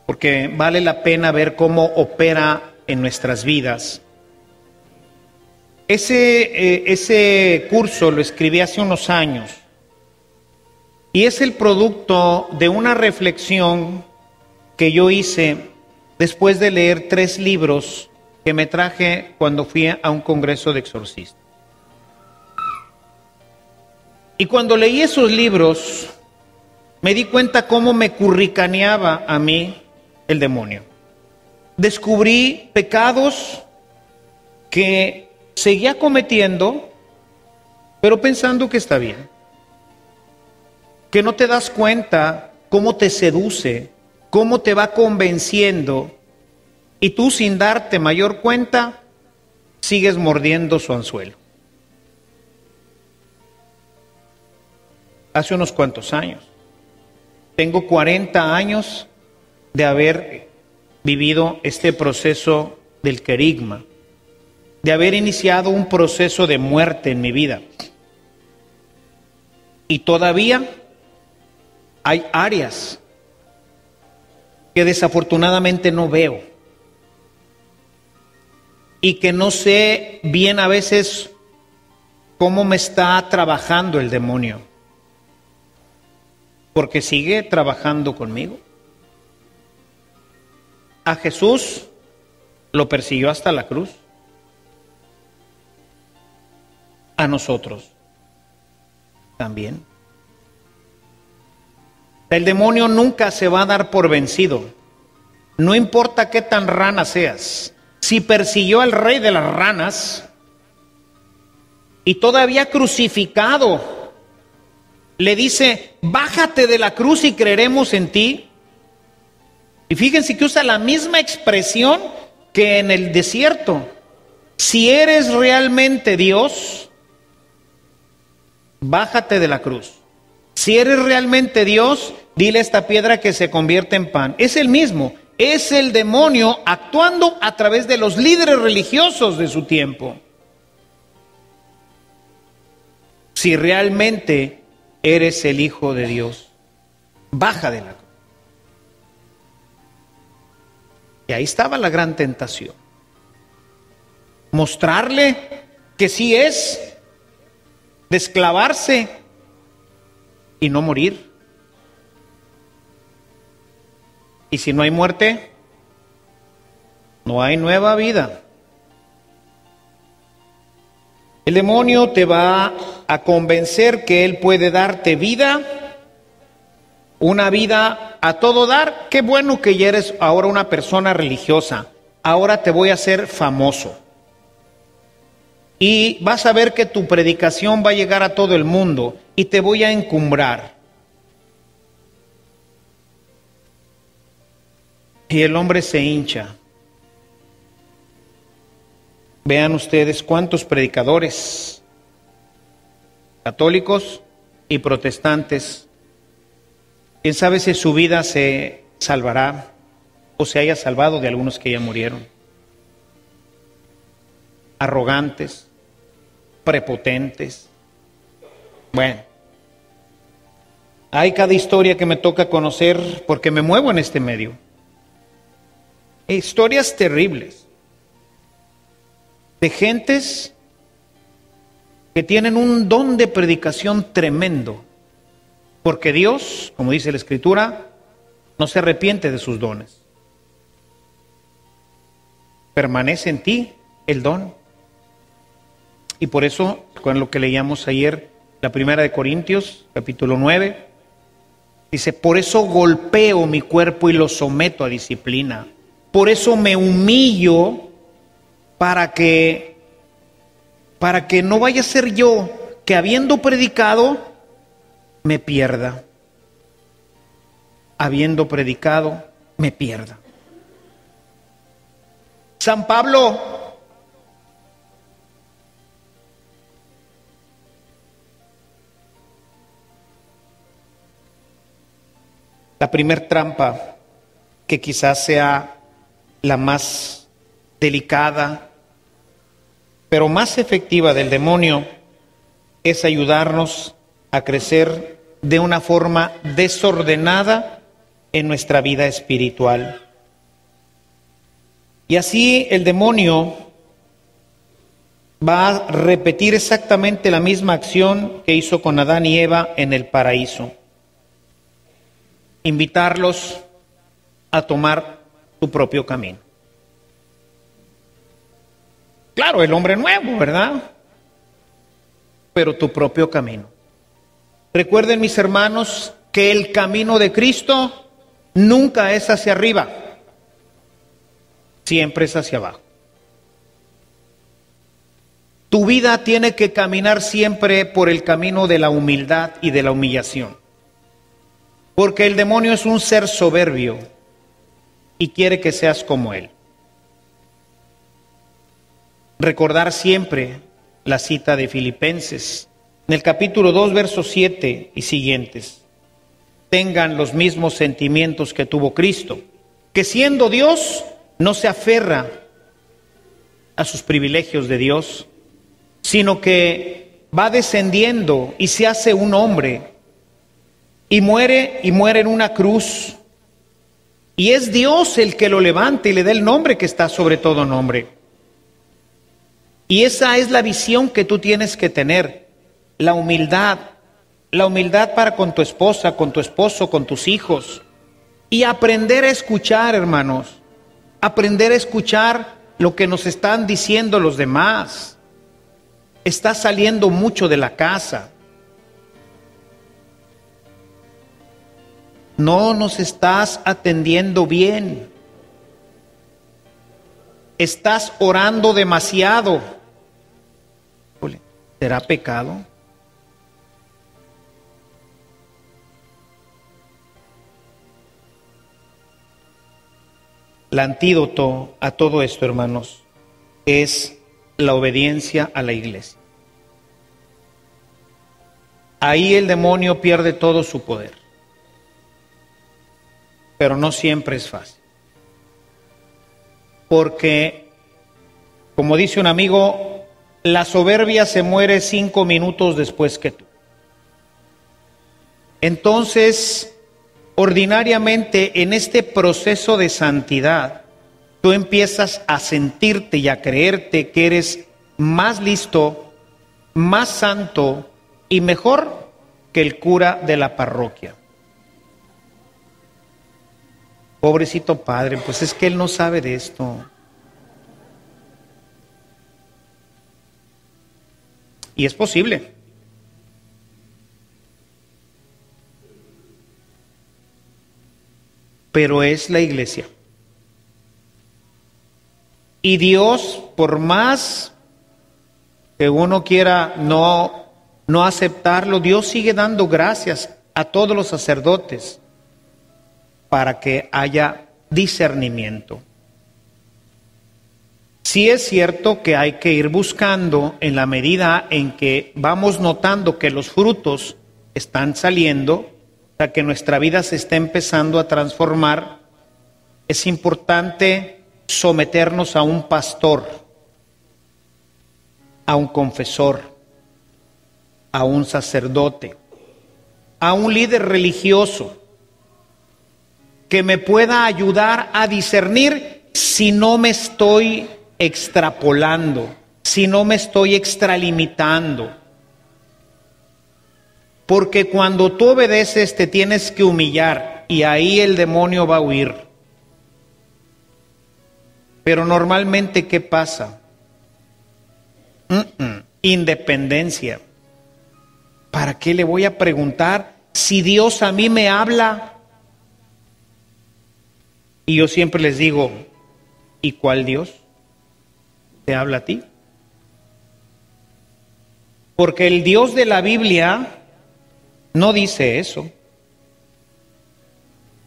S1: porque vale la pena ver cómo opera en nuestras vidas. Ese curso lo escribí hace unos años y es el producto de una reflexión que yo hice después de leer 3 libros que me traje cuando fui a un congreso de exorcistas. Y cuando leí esos libros, me di cuenta cómo me curricaneaba a mí el demonio. Descubrí pecados que seguía cometiendo, pero pensando que está bien. Que no te das cuenta cómo te seduce, cómo te va convenciendo, y tú sin darte mayor cuenta, sigues mordiendo su anzuelo. hace unos cuantos años. Tengo 40 años de haber vivido este proceso del querigma, de haber iniciado un proceso de muerte en mi vida. Y todavía hay áreas que desafortunadamente no veo y que no sé bien a veces cómo me está trabajando el demonio, porque sigue trabajando conmigo. A Jesús lo persiguió hasta la cruz. A nosotros también. El demonio nunca se va a dar por vencido. No importa qué tan rana seas. Si persiguió al rey de las ranas y todavía crucificado le dice, bájate de la cruz y creeremos en ti. Y fíjense que usa la misma expresión que en el desierto. Si eres realmente Dios, bájate de la cruz. Si eres realmente Dios, dile a esta piedra que se convierta en pan. Es el mismo, es el demonio actuando a través de los líderes religiosos de su tiempo. Si realmente eres el Hijo de Dios, baja de la cruz. Y ahí estaba la gran tentación. Mostrarle que sí es, desclavarse y no morir. Y si no hay muerte, no hay nueva vida. El demonio te va a convencer que él puede darte vida, una vida a todo dar. Qué bueno que ya eres ahora una persona religiosa. Ahora te voy a hacer famoso. Y vas a ver que tu predicación va a llegar a todo el mundo y te voy a encumbrar. Y el hombre se hincha. Vean ustedes cuántos predicadores católicos y protestantes, quién sabe si su vida se salvará o se haya salvado de algunos que ya murieron. Arrogantes, prepotentes. Bueno, hay cada historia que me toca conocer porque me muevo en este medio. Historias terribles de gentes que tienen un don de predicación tremendo, porque Dios, como dice la Escritura, no se arrepiente de sus dones. Permanece en ti el don. Y por eso, con lo que leíamos ayer, la primera de Corintios, capítulo 9, dice, por eso golpeo mi cuerpo y lo someto a disciplina. Por eso me humillo para que no vaya a ser yo que habiendo predicado me pierda. Habiendo predicado me pierda. San Pablo la primer trampa, que quizás sea la más delicada, pero más efectiva del demonio, es ayudarnos a crecer de una forma desordenada en nuestra vida espiritual. Y así el demonio va a repetir exactamente la misma acción que hizo con Adán y Eva en el paraíso. Invitarlos a tomar su propio camino. Claro, el hombre nuevo, ¿verdad? Pero tu propio camino. Recuerden, mis hermanos, que el camino de Cristo nunca es hacia arriba, siempre es hacia abajo. Tu vida tiene que caminar siempre por el camino de la humildad y de la humillación. Porque el demonio es un ser soberbio y quiere que seas como él. Recordar siempre la cita de Filipenses en el capítulo 2, versos 7 y siguientes, tengan los mismos sentimientos que tuvo Cristo, que siendo Dios no se aferra a sus privilegios de Dios, sino que va descendiendo y se hace un hombre y muere en una cruz. Y es Dios el que lo levanta y le da el nombre que está sobre todo nombre. Y esa es la visión que tú tienes que tener, la humildad para con tu esposa, con tu esposo, con tus hijos. Y aprender a escuchar, hermanos, aprender a escuchar lo que nos están diciendo los demás. Estás saliendo mucho de la casa. No nos estás atendiendo bien. Estás orando demasiado. ¿Será pecado? El antídoto a todo esto, hermanos, es la obediencia a la iglesia. Ahí el demonio pierde todo su poder. Pero no siempre es fácil. Porque, como dice un amigo, la soberbia se muere 5 minutos después que tú. Entonces, ordinariamente en este proceso de santidad, tú empiezas a sentirte y a creerte que eres más listo, más santo y mejor que el cura de la parroquia. Pobrecito padre, pues es que él no sabe de esto. Y es posible. Pero es la iglesia. Y Dios, por más que uno quiera no aceptarlo, Dios sigue dando gracias a todos los sacerdotes para que haya discernimiento. Sí es cierto que hay que ir buscando en la medida en que vamos notando que los frutos están saliendo, o sea, que nuestra vida se está empezando a transformar. Es importante someternos a un pastor, a un confesor, a un sacerdote, a un líder religioso que me pueda ayudar a discernir si no me estoy extrapolando, si no me estoy extralimitando. Porque cuando tú obedeces te tienes que humillar y ahí el demonio va a huir. Pero normalmente, ¿qué pasa? Independencia. ¿Para qué le voy a preguntar si Dios a mí me habla? Y yo siempre les digo, ¿y cuál Dios te habla a ti? Porque el Dios de la Biblia no dice eso.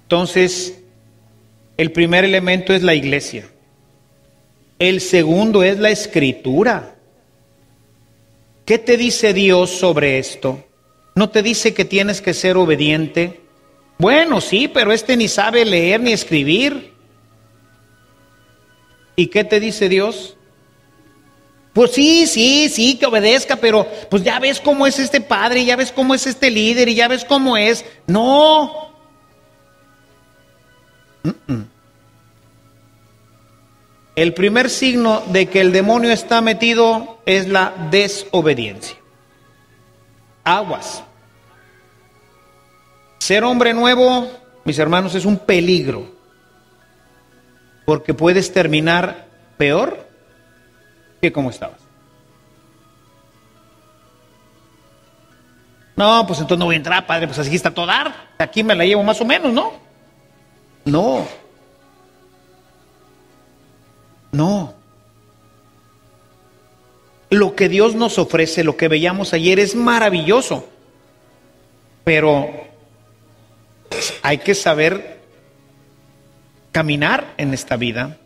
S1: Entonces, el primer elemento es la iglesia. El segundo es la escritura. ¿Qué te dice Dios sobre esto? ¿No te dice que tienes que ser obediente? Bueno, sí, pero este ni sabe leer ni escribir. ¿Y qué te dice Dios? Pues sí, que obedezca, pero pues ya ves cómo es este padre, ya ves cómo es este líder y ya ves cómo es. No. El primer signo de que el demonio está metido es la desobediencia. Aguas. Ser hombre nuevo, mis hermanos, es un peligro, porque puedes terminar peor que como estabas. No, pues entonces no voy a entrar, padre, pues así está todo dar. Aquí me la llevo más o menos, ¿no? No. Lo que Dios nos ofrece, lo que veíamos ayer, es maravilloso. Pero hay que saber caminar en esta vida.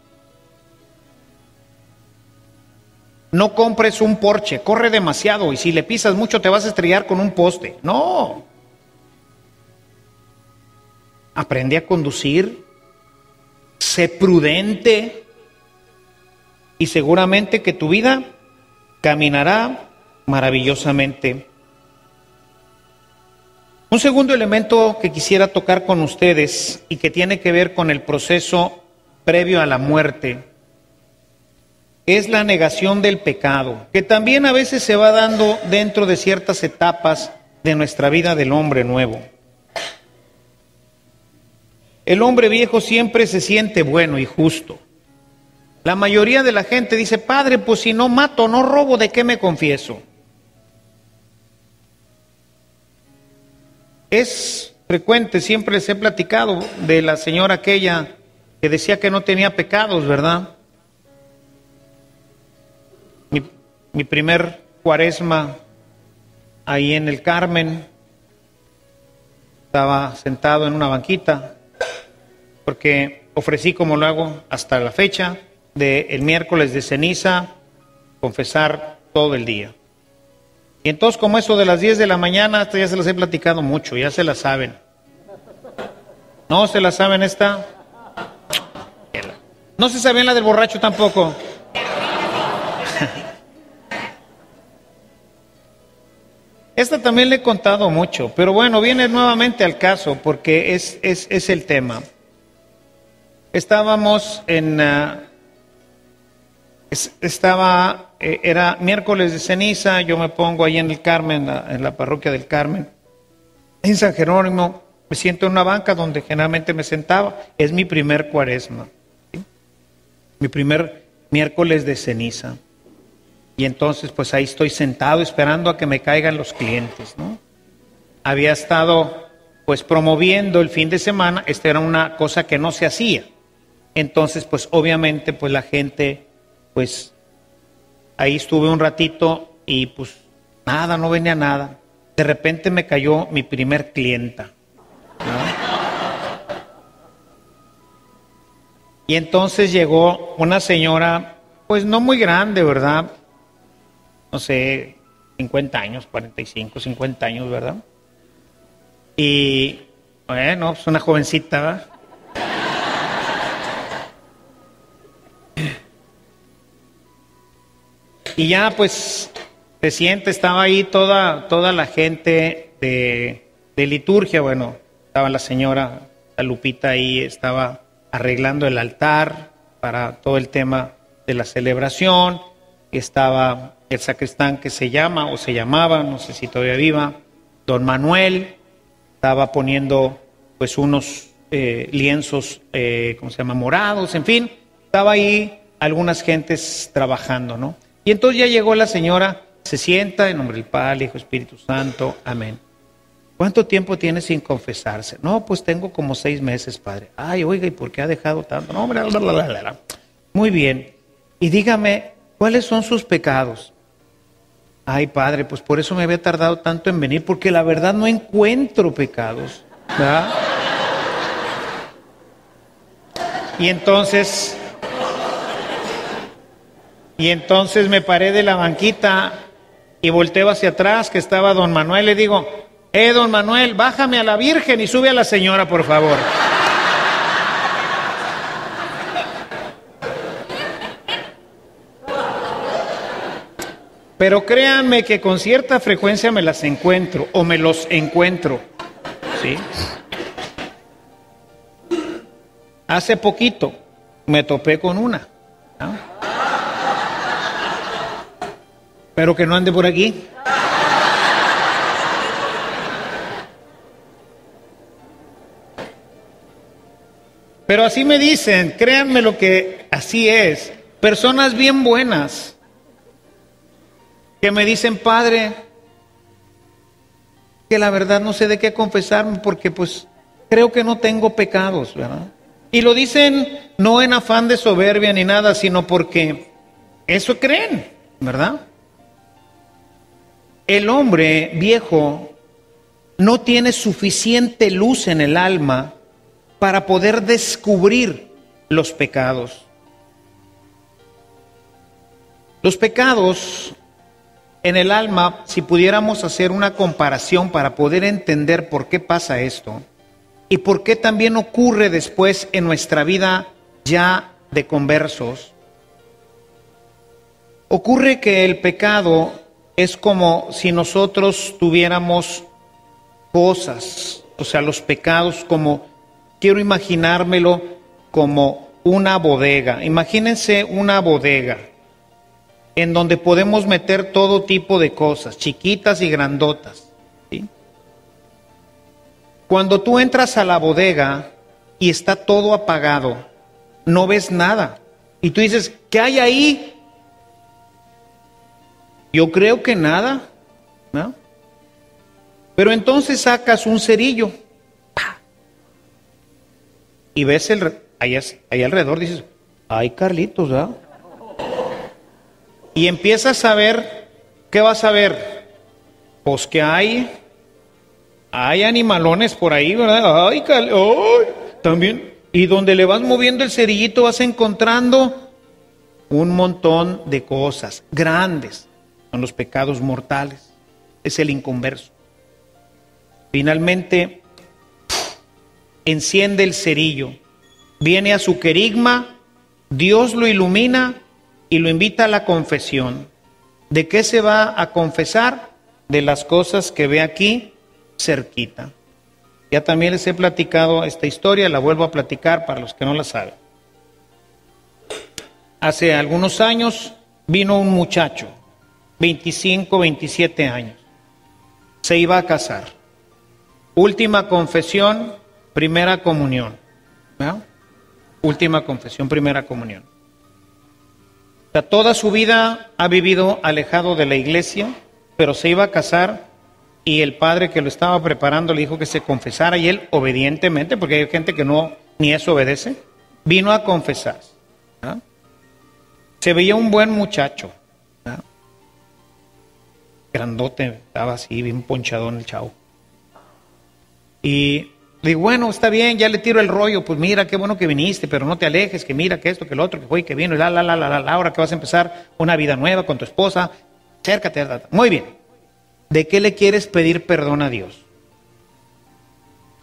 S1: No compres un Porsche, corre demasiado y si le pisas mucho te vas a estrellar con un poste. No. Aprende a conducir, sé prudente y seguramente que tu vida caminará maravillosamente. Un segundo elemento que quisiera tocar con ustedes y que tiene que ver con el proceso previo a la muerte es la negación del pecado, que también a veces se va dando dentro de ciertas etapas de nuestra vida del hombre nuevo. El hombre viejo siempre se siente bueno y justo. La mayoría de la gente dice, padre, pues si no mato, no robo, ¿de qué me confieso? Es frecuente, siempre les he platicado de la señora aquella que decía que no tenía pecados, ¿verdad? Mi primer cuaresma ahí en el Carmen, estaba sentado en una banquita, porque ofrecí, como lo hago hasta la fecha, del miércoles de ceniza, confesar todo el día. Y entonces, como eso de las 10 de la mañana, hasta ya se las he platicado mucho, ya se las saben. ¿No se la saben esta? No se sabían la del borracho tampoco. Esta también le he contado mucho, pero bueno, viene nuevamente al caso porque es el tema. Estábamos era miércoles de ceniza, yo me pongo ahí en el Carmen, en la parroquia del Carmen, en San Jerónimo, me siento en una banca donde generalmente me sentaba, es mi primer cuaresma, ¿sí? Mi primer miércoles de ceniza. Y entonces pues ahí estoy sentado esperando a que me caigan los clientes, ¿no? Había estado pues promoviendo el fin de semana, esta era una cosa que no se hacía. Entonces pues obviamente pues la gente, pues ahí estuve un ratito y pues nada, no venía nada. De repente me cayó mi primer clienta, ¿no? Y entonces llegó una señora, pues no muy grande, ¿verdad? No sé, 50 años, 45, 50 años, ¿verdad? Y, bueno, pues una jovencita, ¿verdad? Y ya, pues, se siente, estaba ahí toda la gente de liturgia, bueno, estaba la señora, la Lupita ahí, estaba arreglando el altar para todo el tema de la celebración, y estaba el sacristán que se llama o se llamaba, no sé si todavía viva, don Manuel, estaba poniendo pues unos lienzos, ¿cómo se llama? Morados, en fin, estaba ahí algunas gentes trabajando, ¿no? Y entonces ya llegó la señora, se sienta en nombre del Padre, Hijo, Espíritu Santo, amén. ¿Cuánto tiempo tiene sin confesarse? No, pues tengo como 6 meses, padre. Ay, oiga, ¿y por qué ha dejado tanto? No, hombre, muy bien. Y dígame, ¿cuáles son sus pecados? Ay, padre, pues por eso me había tardado tanto en venir, porque la verdad no encuentro pecados, ¿verdad? Y entonces me paré de la banquita y volteo hacia atrás, que estaba don Manuel, le digo, don Manuel, bájame a la Virgen y sube a la señora, por favor. Pero créanme que con cierta frecuencia me las encuentro, o me los encuentro, ¿sí? Hace poquito me topé con una, ¿no? Pero que no ande por aquí. Pero así me dicen, créanme lo que así es. Personas bien buenas que me dicen, padre, que la verdad no sé de qué confesarme porque pues creo que no tengo pecados, ¿verdad? Y lo dicen no en afán de soberbia ni nada, sino porque eso creen, ¿verdad? El hombre viejo no tiene suficiente luz en el alma para poder descubrir los pecados. Los pecados en el alma, si pudiéramos hacer una comparación para poder entender por qué pasa esto y por qué también ocurre después en nuestra vida ya de conversos, ocurre que el pecado es como si nosotros tuviéramos cosas, o sea, los pecados como, quiero imaginármelo como una bodega. Imagínense una bodega en donde podemos meter todo tipo de cosas, chiquitas y grandotas, ¿sí? Cuando tú entras a la bodega y está todo apagado, no ves nada. Y tú dices, ¿qué hay ahí? Yo creo que nada, ¿no? Pero entonces sacas un cerillo y ves ahí alrededor, dices, ay, Carlitos, ¿verdad? Y empiezas a ver, ¿qué vas a ver? Pues que hay animalones por ahí, ¿verdad? Ay, también. Y donde le vas moviendo el cerillito vas encontrando un montón de cosas grandes. Son los pecados mortales. Es el inconverso. Finalmente, enciende el cerillo. Viene a su querigma, Dios lo ilumina y lo invita a la confesión. ¿De qué se va a confesar? De las cosas que ve aquí cerquita. Ya también les he platicado esta historia, la vuelvo a platicar para los que no la saben. Hace algunos años vino un muchacho, 25, 27 años. Se iba a casar. Última confesión, primera comunión. ¿No? Última confesión, primera comunión. O sea, toda su vida ha vivido alejado de la iglesia, pero se iba a casar y el padre que lo estaba preparando le dijo que se confesara y él obedientemente, porque hay gente que no ni eso obedece, vino a confesarse. ¿No? Se veía un buen muchacho, ¿no? Grandote, estaba así, bien ponchadón el chavo. Y le digo, bueno, está bien, ya le tiro el rollo, pues mira, qué bueno que viniste, pero no te alejes, que mira, que esto, que lo otro, que fue y que vino, y ahora que vas a empezar una vida nueva con tu esposa, acércate. Muy bien. ¿De qué le quieres pedir perdón a Dios?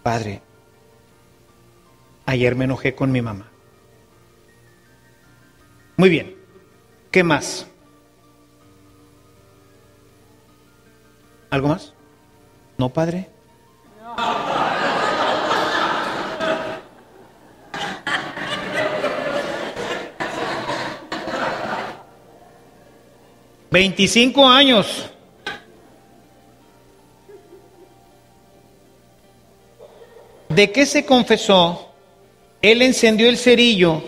S1: Padre, ayer me enojé con mi mamá. Muy bien. ¿Qué más? ¿Algo más? ¿No, padre? 25 años. ¿De qué se confesó? Él encendió el cerillo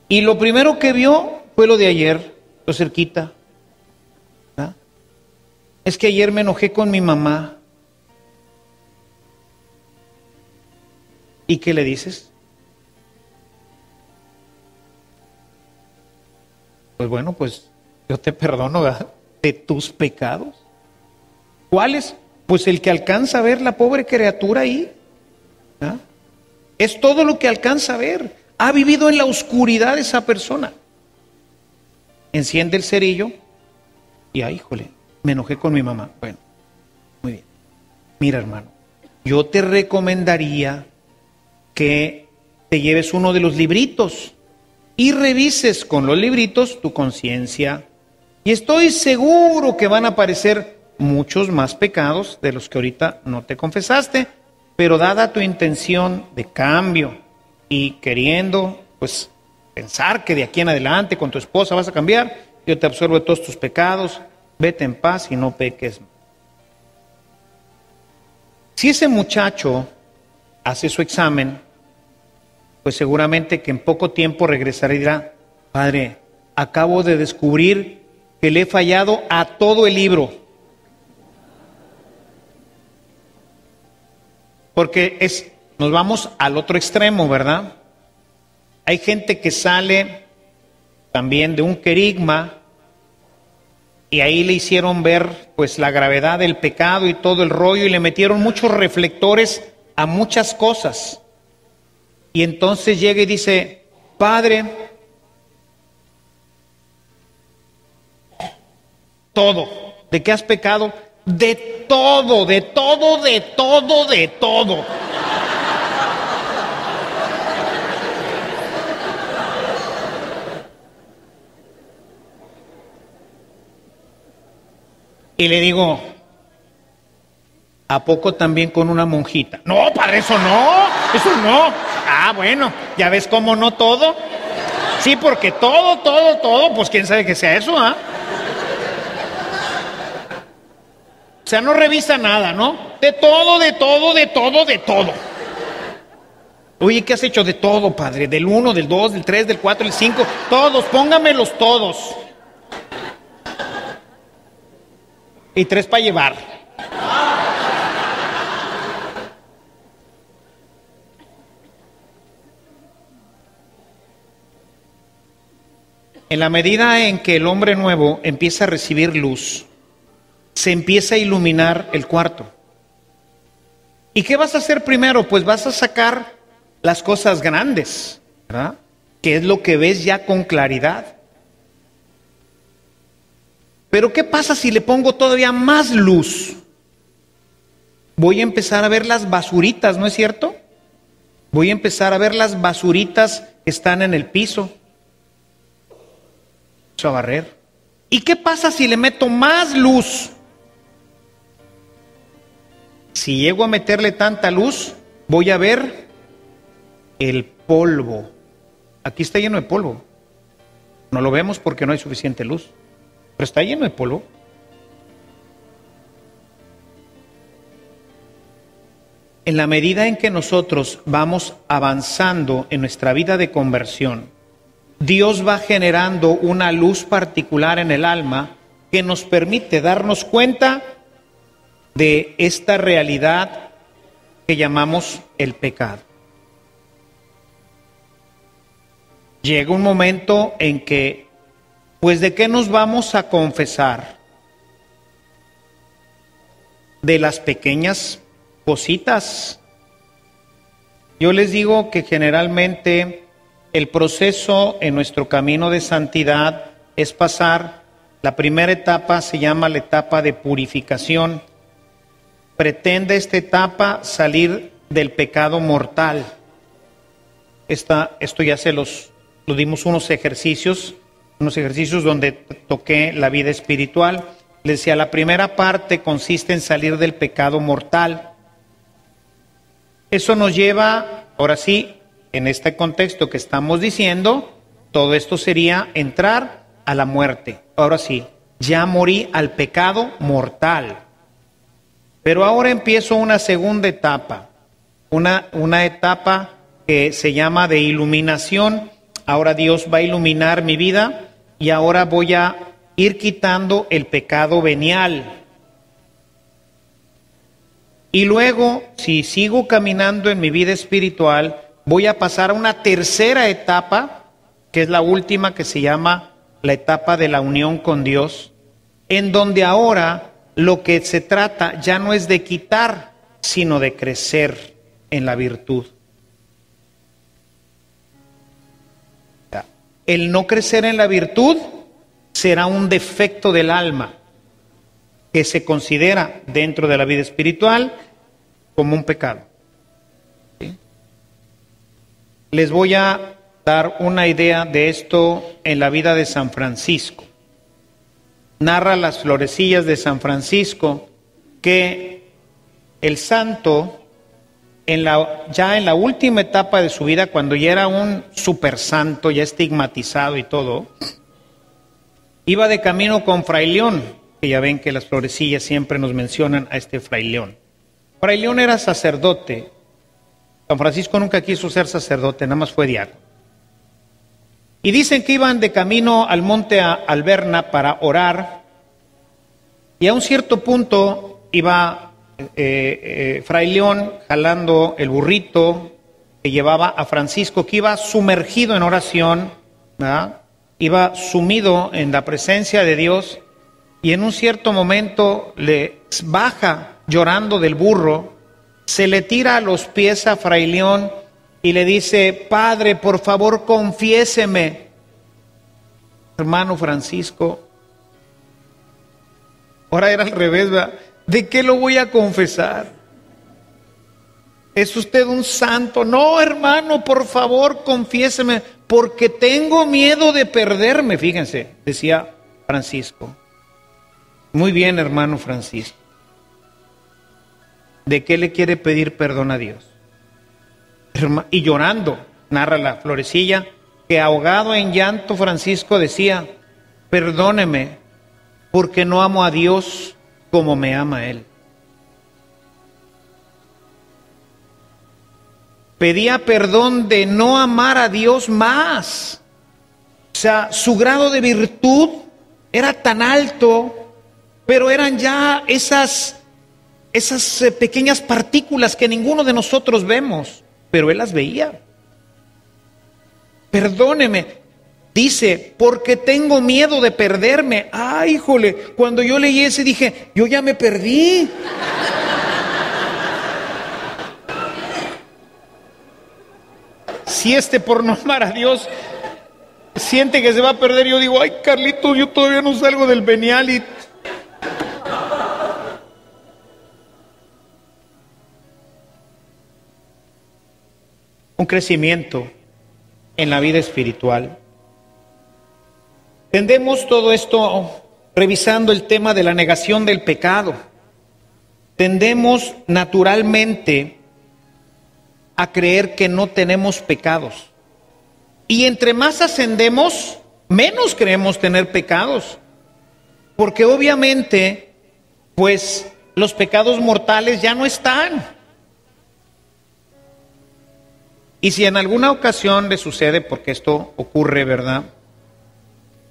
S1: y lo primero que vio fue lo de ayer, lo cerquita. ¿Ah? Es que ayer me enojé con mi mamá. ¿Y qué le dices? Pues bueno, pues yo te perdono, ¿verdad?, de tus pecados. ¿Cuáles? Pues el que alcanza a ver la pobre criatura ahí. ¿Ah? Es todo lo que alcanza a ver. Ha vivido en la oscuridad esa persona. Enciende el cerillo y, ay, híjole, me enojé con mi mamá. Bueno, muy bien. Mira, hermano, yo te recomendaría que te lleves uno de los libritos y revises con los libritos tu conciencia. Y estoy seguro que van a aparecer muchos más pecados de los que ahorita no te confesaste, pero dada tu intención de cambio y queriendo, pues, pensar que de aquí en adelante con tu esposa vas a cambiar, yo te absorbo de todos tus pecados, vete en paz y no peques. Si ese muchacho hace su examen, pues seguramente que en poco tiempo regresará y dirá, padre, acabo de descubrir que le he fallado a todo el libro. Porque nos vamos al otro extremo, ¿verdad? Hay gente que sale también de un querigma y ahí le hicieron ver pues la gravedad del pecado y todo el rollo y le metieron muchos reflectores a muchas cosas. Y entonces llega y dice, padre, todo. ¿De qué has pecado? De todo, de todo, de todo, de todo. Y le digo, ¿a poco también con una monjita? No, padre, eso no, eso no. Ah, bueno, ya ves cómo no todo. Sí, porque todo, pues quién sabe que sea eso, ¿ah? O sea, no revisa nada, ¿no? De todo, de todo, de todo, de todo. Oye, ¿qué has hecho? De todo, padre. Del 1, del 2, del 3, del 4, del 5. Todos, póngamelos todos. Y 3 para llevar. En la medida en que el hombre nuevo empieza a recibir luz, se empieza a iluminar el cuarto. ¿Y qué vas a hacer primero? Pues vas a sacar las cosas grandes, ¿verdad? Que es lo que ves ya con claridad. Pero ¿qué pasa si le pongo todavía más luz? Voy a empezar a ver las basuritas, ¿no es cierto? Voy a empezar a ver las basuritas que están en el piso. A barrer. ¿Y qué pasa si le meto más luz? Si llego a meterle tanta luz, voy a ver el polvo. Aquí está lleno de polvo. No lo vemos porque no hay suficiente luz, pero está lleno de polvo. En la medida en que nosotros vamos avanzando en nuestra vida de conversión, Dios va generando una luz particular en el alma que nos permite darnos cuenta de esta realidad que llamamos el pecado. Llega un momento en que, pues, ¿de qué nos vamos a confesar? De las pequeñas cositas. Yo les digo que generalmente el proceso en nuestro camino de santidad es pasar, la primera etapa se llama la etapa de purificación. Pretende esta etapa salir del pecado mortal. Esto ya lo dimos unos ejercicios donde toqué la vida espiritual. Les decía, la primera parte consiste en salir del pecado mortal. Eso nos lleva, ahora sí, en este contexto que estamos diciendo, todo esto sería entrar a la muerte. Ahora sí, ya morí al pecado mortal. Pero ahora empiezo una segunda etapa, una etapa que se llama de iluminación. Ahora Dios va a iluminar mi vida y ahora voy a ir quitando el pecado venial. Y luego, si sigo caminando en mi vida espiritual, voy a pasar a una tercera etapa, que es la última, que se llama la etapa de la unión con Dios, en donde ahora lo que se trata ya no es de quitar, sino de crecer en la virtud. El no crecer en la virtud será un defecto del alma que se considera dentro de la vida espiritual como un pecado. ¿Sí? Les voy a dar una idea de esto en la vida de San Francisco. Narra las florecillas de San Francisco que el santo, ya en la última etapa de su vida, cuando ya era un super santo, ya estigmatizado y todo, iba de camino con Fray León, que ya ven que las florecillas siempre nos mencionan a este Fray León. Fray León era sacerdote. San Francisco nunca quiso ser sacerdote, nada más fue diácono. Y dicen que iban de camino al monte Alberna para orar, y a un cierto punto iba Fray León jalando el burrito que llevaba a Francisco, que iba sumergido en oración, ¿verdad? Iba sumido en la presencia de Dios, y en un cierto momento le baja llorando del burro, se le tira a los pies a Fray León y le dice: Padre, por favor, confiéseme. Hermano Francisco, Ahora era al revés, ¿verdad? ¿De qué lo voy a confesar? ¿Es usted un santo? No, hermano, por favor, confiéseme, porque tengo miedo de perderme. Fíjense, decía Francisco. Muy bien, hermano Francisco. ¿De qué le quiere pedir perdón a Dios? Y llorando, narra la Florecilla, que ahogado en llanto Francisco decía, perdóneme, porque no amo a Dios como me ama Él. Pedía perdón de no amar a Dios más. O sea, su grado de virtud era tan alto, pero eran ya esas pequeñas partículas que ninguno de nosotros vemos, pero él las veía. Perdóneme, dice, porque tengo miedo de perderme. Ay, híjole, cuando yo leí ese dije, yo ya me perdí. Si por no amar a Dios siente que se va a perder, yo digo, ay, Carlito, yo todavía no salgo del venial y... Un crecimiento en la vida espiritual. Entendemos todo esto revisando el tema de la negación del pecado. Tendemos naturalmente a creer que no tenemos pecados. Y entre más ascendemos, menos creemos tener pecados. Porque obviamente, pues, los pecados mortales ya no están. Y si en alguna ocasión le sucede, porque esto ocurre, ¿verdad?,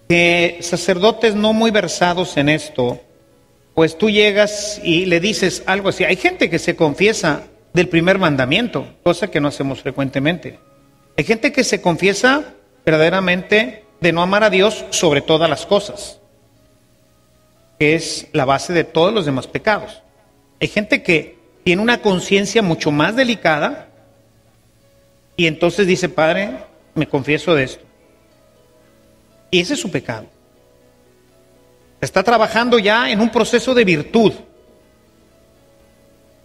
S1: que sacerdotes no muy versados en esto, pues tú llegas y le dices algo así. Hay gente que se confiesa del primer mandamiento, cosa que no hacemos frecuentemente. Hay gente que se confiesa verdaderamente de no amar a Dios sobre todas las cosas, que es la base de todos los demás pecados. Hay gente que tiene una conciencia mucho más delicada y entonces dice, Padre, me confieso de esto. Y ese es su pecado. Está trabajando ya en un proceso de virtud.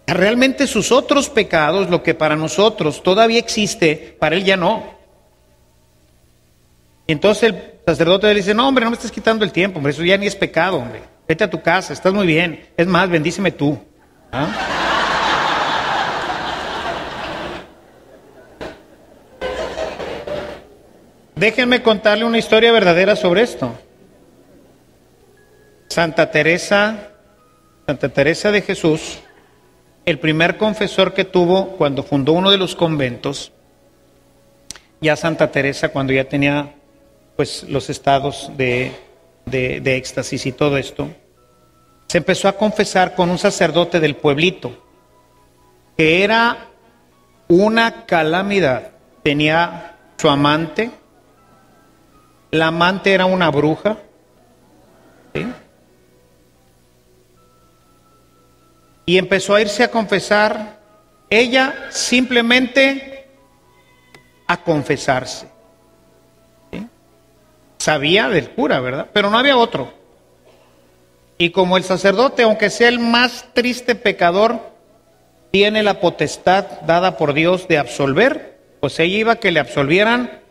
S1: Realmente sus otros pecados, lo que para nosotros todavía existe, para él ya no. Y entonces el sacerdote le dice, no, hombre, no me estés quitando el tiempo, hombre, eso ya ni es pecado, hombre. Vete a tu casa, estás muy bien. Es más, bendíceme tú. ¿Ah? Déjenme contarle una historia verdadera sobre esto. Santa Teresa de Jesús, el primer confesor que tuvo cuando fundó uno de los conventos, ya Santa Teresa cuando ya tenía pues los estados de éxtasis y todo esto, se empezó a confesar con un sacerdote del pueblito, que era una calamidad. Tenía su amante, la amante era una bruja, ¿sí? Y empezó a irse a confesar, ella simplemente a confesarse. ¿Sí? Sabía del cura, ¿verdad? Pero no había otro. Y como el sacerdote, aunque sea el más triste pecador, tiene la potestad dada por Dios de absolver, pues ella iba a que le absolvieran.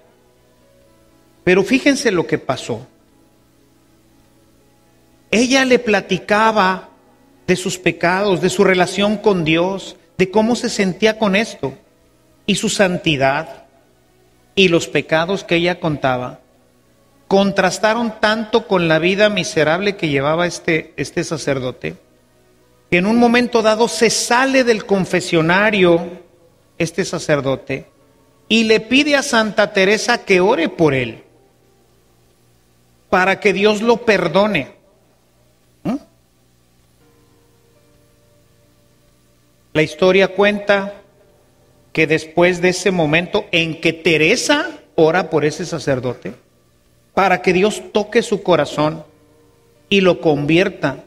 S1: Pero fíjense lo que pasó. Ella le platicaba de sus pecados, de su relación con Dios, de cómo se sentía con esto, y su santidad y los pecados que ella contaba contrastaron tanto con la vida miserable que llevaba este sacerdote, que en un momento dado se sale del confesionario este sacerdote y le pide a Santa Teresa que ore por él, para que Dios lo perdone. La historia cuenta que después de ese momento en que Teresa ora por ese sacerdote, para que Dios toque su corazón y lo convierta,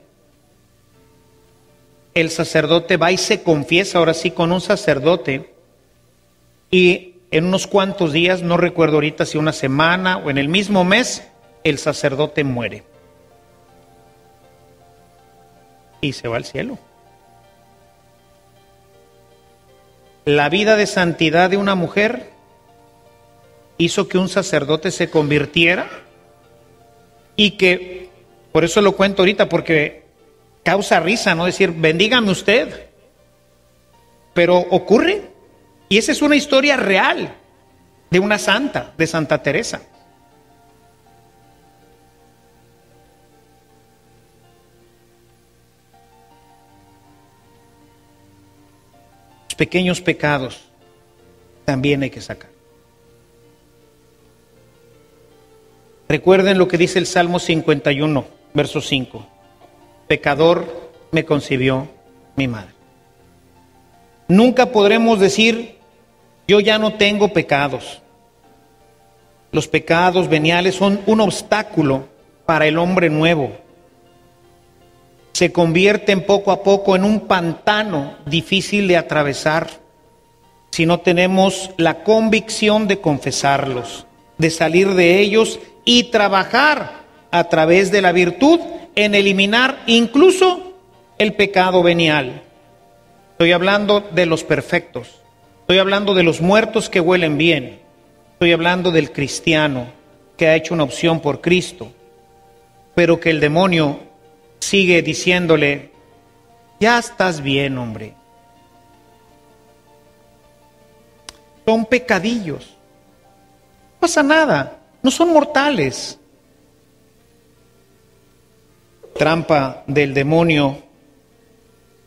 S1: el sacerdote va y se confiesa, ahora sí, con un sacerdote, y en unos cuantos días, no recuerdo ahorita si una semana o en el mismo mes, el sacerdote muere. y se va al cielo. La vida de santidad de una mujer hizo que un sacerdote se convirtiera y que, por eso lo cuento ahorita, porque causa risa, ¿no? Decir, bendígame usted. Pero ocurre, y esa es una historia real de una santa, de Santa Teresa. Los pequeños pecados también hay que sacar. Recuerden lo que dice el Salmo 51, verso 5. Pecador me concibió mi madre. Nunca podremos decir, yo ya no tengo pecados. Los pecados veniales son un obstáculo para el hombre nuevo. Se convierten poco a poco en un pantano difícil de atravesar si no tenemos la convicción de confesarlos, de salir de ellos y trabajar a través de la virtud en eliminar incluso el pecado venial. Estoy hablando de los perfectos, estoy hablando de los muertos que huelen bien, estoy hablando del cristiano que ha hecho una opción por Cristo, pero que el demonio sigue diciéndole, ya estás bien, hombre. Son pecadillos, no pasa nada, no son mortales. Trampa del demonio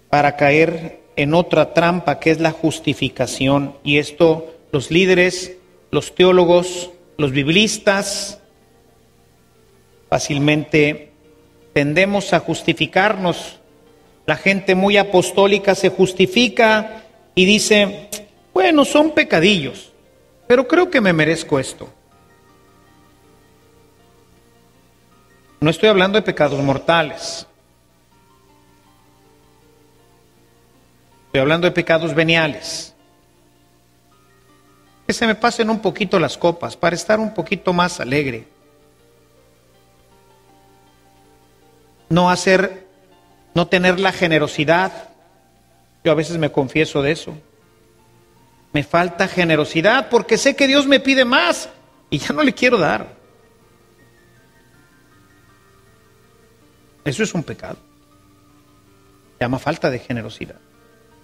S1: para caer en otra trampa que es la justificación. Y esto los líderes, los teólogos, los biblistas, fácilmente tendemos a justificarnos. La gente muy apostólica se justifica y dice, bueno, son pecadillos, pero creo que me merezco esto. No estoy hablando de pecados mortales. Estoy hablando de pecados veniales. Que se me pasen un poquito las copas para estar un poquito más alegre. No tener la generosidad. Yo a veces me confieso de eso. Me falta generosidad porque sé que Dios me pide más y ya no le quiero dar. Eso es un pecado. Se llama falta de generosidad.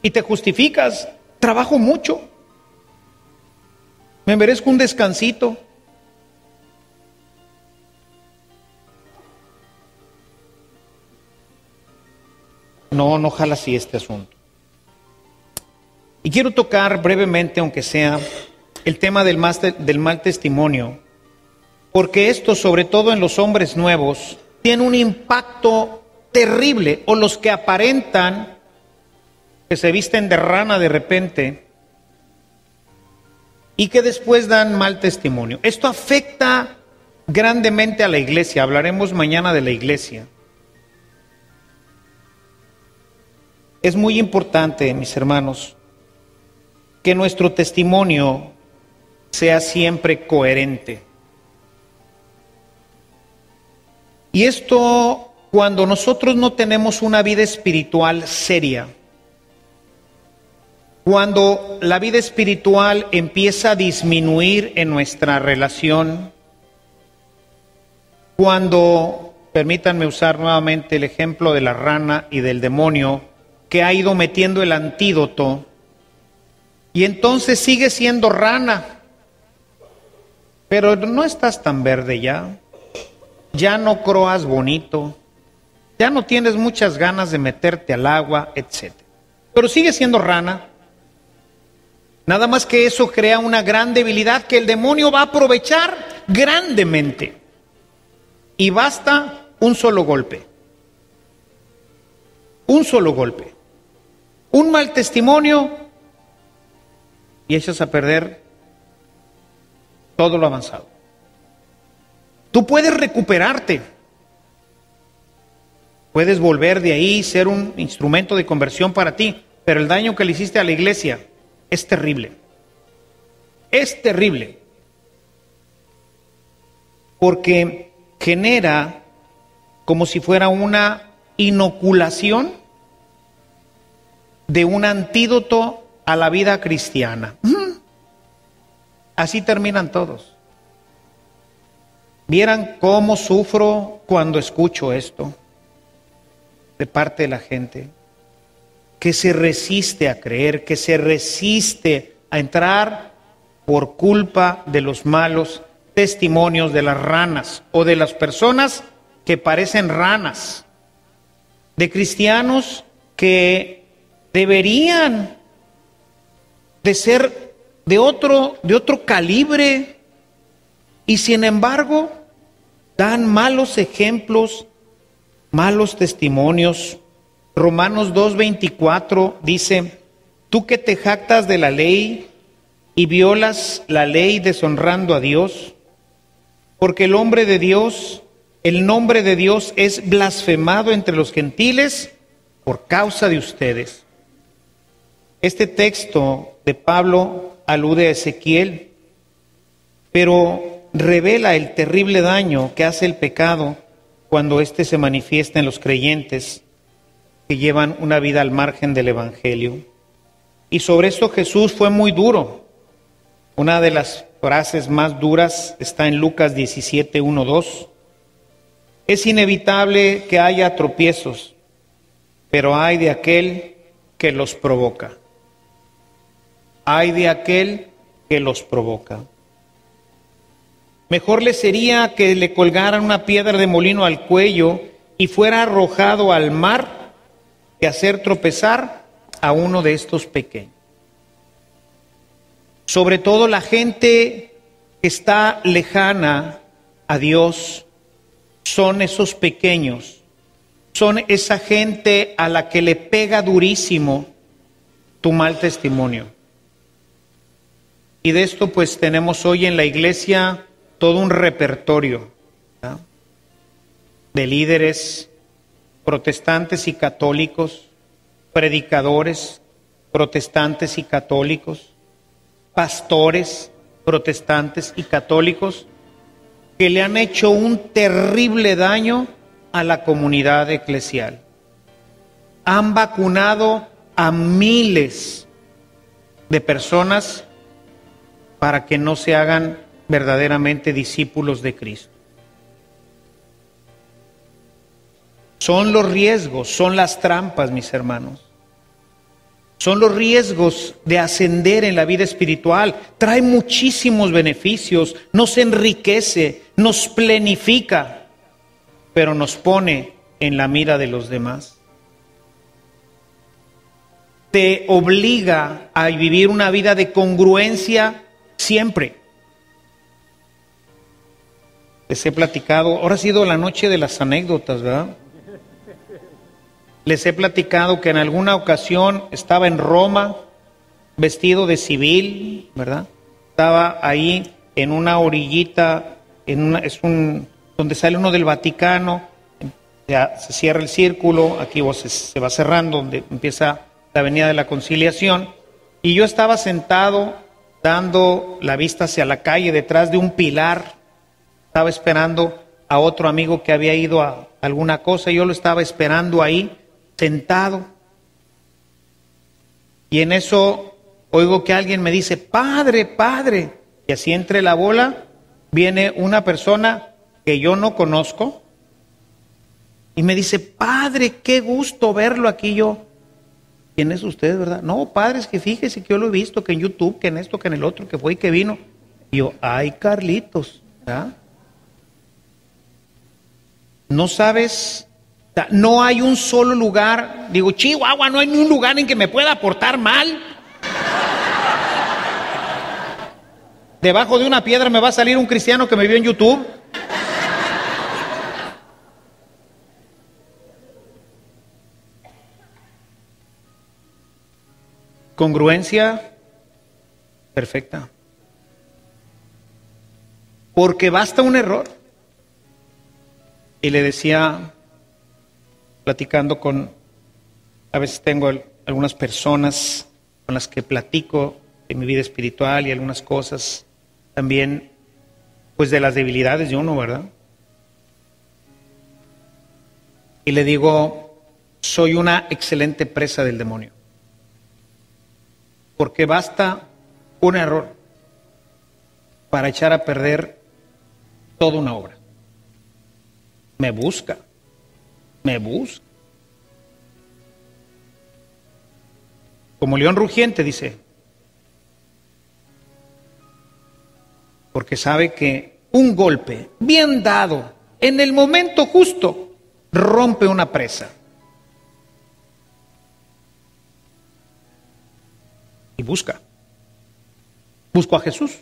S1: Y te justificas, trabajo mucho, me merezco un descansito. No jala así este asunto. Y quiero tocar brevemente, aunque sea, el tema del mal testimonio, porque esto, sobre todo en los hombres nuevos, tiene un impacto terrible, o los que aparentan que se visten de rana de repente y que después dan mal testimonio. Esto afecta grandemente a la iglesia. Hablaremos mañana de la iglesia. Es muy importante, mis hermanos, que nuestro testimonio sea siempre coherente. Y esto cuando nosotros no tenemos una vida espiritual seria. Cuando la vida espiritual empieza a disminuir en nuestra relación, cuando, permítanme usar nuevamente el ejemplo de la rana y del demonio, que ha ido metiendo el antídoto, y entonces sigue siendo rana, pero no estás tan verde ya no croas bonito, ya no tienes muchas ganas de meterte al agua, etc. Pero sigue siendo rana. Nada más que eso crea una gran debilidad que el demonio va a aprovechar grandemente. Y basta un solo golpe. Un solo golpe. Un mal testimonio y echas a perder todo lo avanzado. Tú puedes recuperarte. Puedes volver de ahí, ser un instrumento de conversión para ti, pero el daño que le hiciste a la iglesia es terrible. Es terrible. Porque genera como si fuera una inoculación de un antídoto a la vida cristiana. Así terminan todos. Vieran cómo sufro cuando escucho esto de parte de la gente, que se resiste a creer, que se resiste a entrar por culpa de los malos testimonios de las ranas o de las personas que parecen ranas, de cristianos que deberían de ser de otro calibre y sin embargo dan malos ejemplos, malos testimonios. Romanos 2:24 dice: tú que te jactas de la ley y violas la ley deshonrando a Dios, porque el nombre de Dios es blasfemado entre los gentiles por causa de ustedes. Este texto de Pablo alude a Ezequiel, pero revela el terrible daño que hace el pecado cuando éste se manifiesta en los creyentes que llevan una vida al margen del Evangelio. Y sobre esto Jesús fue muy duro. Una de las frases más duras está en Lucas 17:1-2. Es inevitable que haya tropiezos, pero ay de aquel que los provoca. Ay de aquel que los provoca. Mejor le sería que le colgaran una piedra de molino al cuello y fuera arrojado al mar que hacer tropezar a uno de estos pequeños. Sobre todo la gente que está lejana a Dios son esos pequeños, son esa gente a la que le pega durísimo tu mal testimonio. Y de esto pues tenemos hoy en la iglesia todo un repertorio, ¿verdad?, de líderes protestantes y católicos, predicadores protestantes y católicos, pastores protestantes y católicos que le han hecho un terrible daño a la comunidad eclesial. Han vacunado a miles de personas para que no se hagan verdaderamente discípulos de Cristo. Son los riesgos, son las trampas, mis hermanos. Son los riesgos de ascender en la vida espiritual. Trae muchísimos beneficios, nos enriquece, nos plenifica, pero nos pone en la mira de los demás. Te obliga a vivir una vida de congruencia siempre. Les he platicado, ahora ha sido la noche de las anécdotas, ¿verdad? Les he platicado que en alguna ocasión estaba en Roma, vestido de civil, ¿verdad? Estaba ahí en una orillita, donde sale uno del Vaticano, ya se cierra el círculo, aquí se va cerrando, donde empieza la Avenida de la Conciliación, y yo estaba sentado dando la vista hacia la calle detrás de un pilar. Estaba esperando a otro amigo que había ido a alguna cosa, y yo lo estaba esperando ahí, sentado. Y en eso oigo que alguien me dice: padre, padre. Y así entre la bola viene una persona que yo no conozco y me dice: padre, qué gusto verlo aquí. Yo: ¿quién es usted, verdad? No, padre, es que fíjese que yo lo he visto, que en YouTube, que en esto, que en el otro, que fue y que vino. Y yo: ay, Carlitos, ¿verdad? No sabes, no hay un solo lugar, digo, Chihuahua, no hay ni un lugar en que me pueda portar mal. Debajo de una piedra me va a salir un cristiano que me vio en YouTube. Congruencia perfecta. Porque basta un error. Y le decía, platicando a veces tengo algunas personas con las que platico de mi vida espiritual y algunas cosas también, pues de las debilidades de uno, ¿verdad? Y le digo: soy una excelente presa del demonio. porque basta un error para echar a perder toda una obra. Me busca. Como león rugiente, dice, porque sabe que un golpe bien dado en el momento justo rompe una presa. Y busco a Jesús.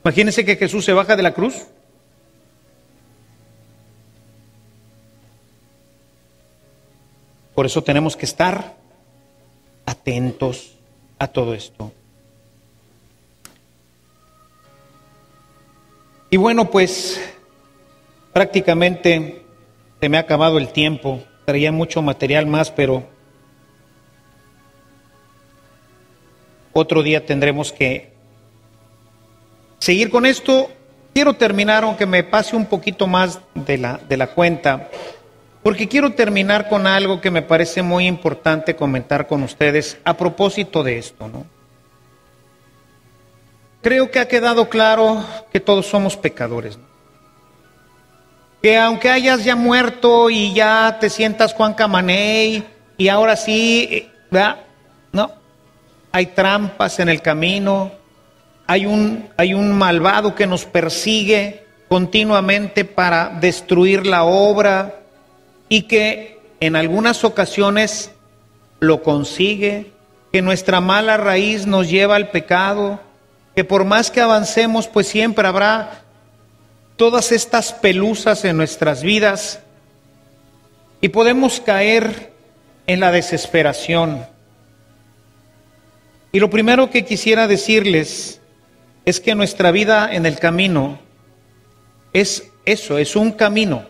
S1: Imagínense que Jesús se baja de la cruz. Por eso tenemos que estar atentos a todo esto. Y bueno, pues prácticamente se me ha acabado el tiempo. Traía mucho material más, pero otro día tendremos que seguir con esto. Quiero terminar, aunque me pase un poquito más de la cuenta, porque quiero terminar con algo que me parece muy importante comentar con ustedes a propósito de esto, ¿no? Creo que ha quedado claro que todos somos pecadores, ¿no? Que aunque hayas ya muerto y ya te sientas Juan Camaney y ahora sí, ¿verdad? No, hay trampas en el camino, hay un malvado que nos persigue continuamente para destruir la obra y que en algunas ocasiones lo consigue, que nuestra mala raíz nos lleva al pecado, que por más que avancemos, pues siempre habrá todas estas pelusas en nuestras vidas y podemos caer en la desesperación. Y lo primero que quisiera decirles es que nuestra vida en el camino es eso, es un camino,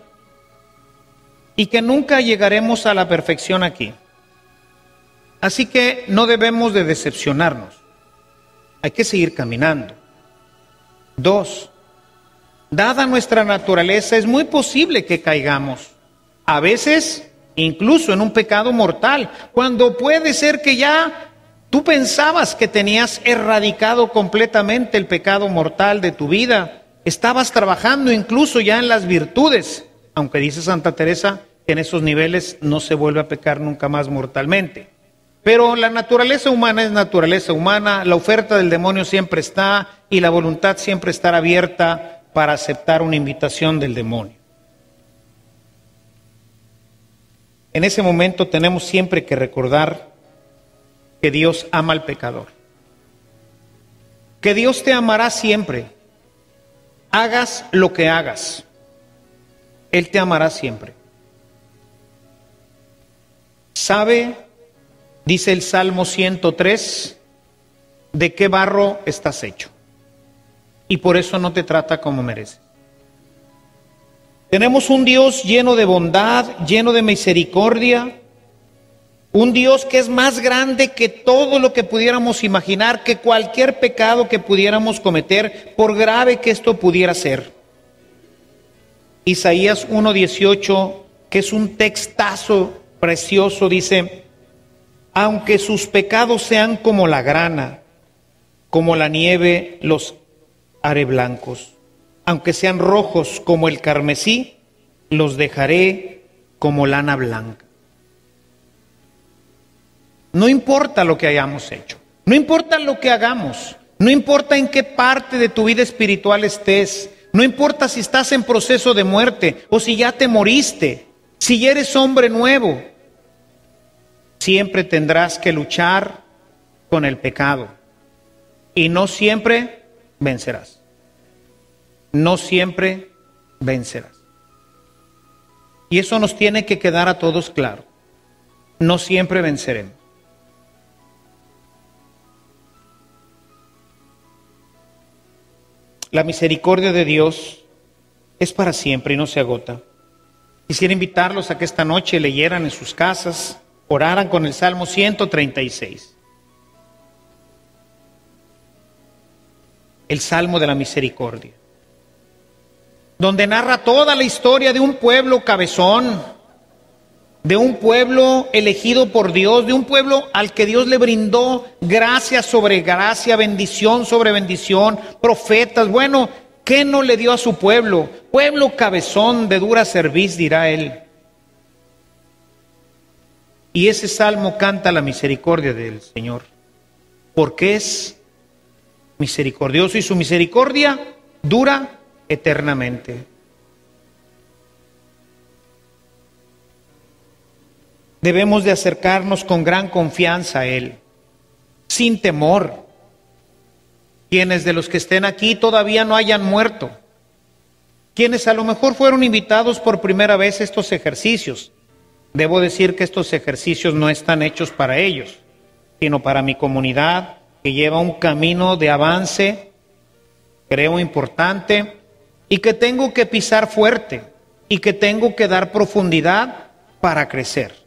S1: y que nunca llegaremos a la perfección aquí. Así que no debemos de decepcionarnos, hay que seguir caminando. 2, dada nuestra naturaleza, es muy posible que caigamos, a veces incluso en un pecado mortal, cuando puede ser que ya tú pensabas que tenías erradicado completamente el pecado mortal de tu vida, estabas trabajando incluso ya en las virtudes, aunque dice Santa Teresa que en esos niveles no se vuelve a pecar nunca más mortalmente. Pero la naturaleza humana es naturaleza humana, la oferta del demonio siempre está y la voluntad siempre estará abierta para aceptar una invitación del demonio. En ese momento tenemos siempre que recordar que Dios ama al pecador, que Dios te amará siempre, hagas lo que hagas, Él te amará siempre. ¿Sabe, dice el Salmo 103, de qué barro estás hecho? Y por eso no te trata como mereces. Tenemos un Dios lleno de bondad, lleno de misericordia, un Dios que es más grande que todo lo que pudiéramos imaginar, que cualquier pecado que pudiéramos cometer, por grave que esto pudiera ser. Isaías 1:18, que es un textazo precioso, dice: aunque sus pecados sean como la grana, como la nieve los haré blancos, aunque sean rojos como el carmesí, los dejaré como lana blanca. No importa lo que hayamos hecho, no importa lo que hagamos, no importa en qué parte de tu vida espiritual estés, no importa si estás en proceso de muerte o si ya te moriste, si ya eres hombre nuevo, siempre tendrás que luchar con el pecado y no siempre vencerás. No siempre vencerás. Y eso nos tiene que quedar a todos claro. No siempre venceremos. La misericordia de Dios es para siempre y no se agota. Quisiera invitarlos a que esta noche leyeran en sus casas, oraran con el Salmo 136. El Salmo de la Misericordia, donde narra toda la historia de un pueblo cabezón, de un pueblo elegido por Dios, de un pueblo al que Dios le brindó gracia sobre gracia, bendición sobre bendición, profetas. Bueno, ¿qué no le dio a su pueblo? Pueblo cabezón de dura cerviz, dirá él. Y ese salmo canta la misericordia del Señor, porque es misericordioso y su misericordia dura eternamente. Debemos de acercarnos con gran confianza a Él, sin temor. Quienes de los que estén aquí todavía no hayan muerto, quienes a lo mejor fueron invitados por primera vez a estos ejercicios, debo decir que estos ejercicios no están hechos para ellos, sino para mi comunidad, que lleva un camino de avance, creo importante, y que tengo que pisar fuerte, y que tengo que dar profundidad para crecer.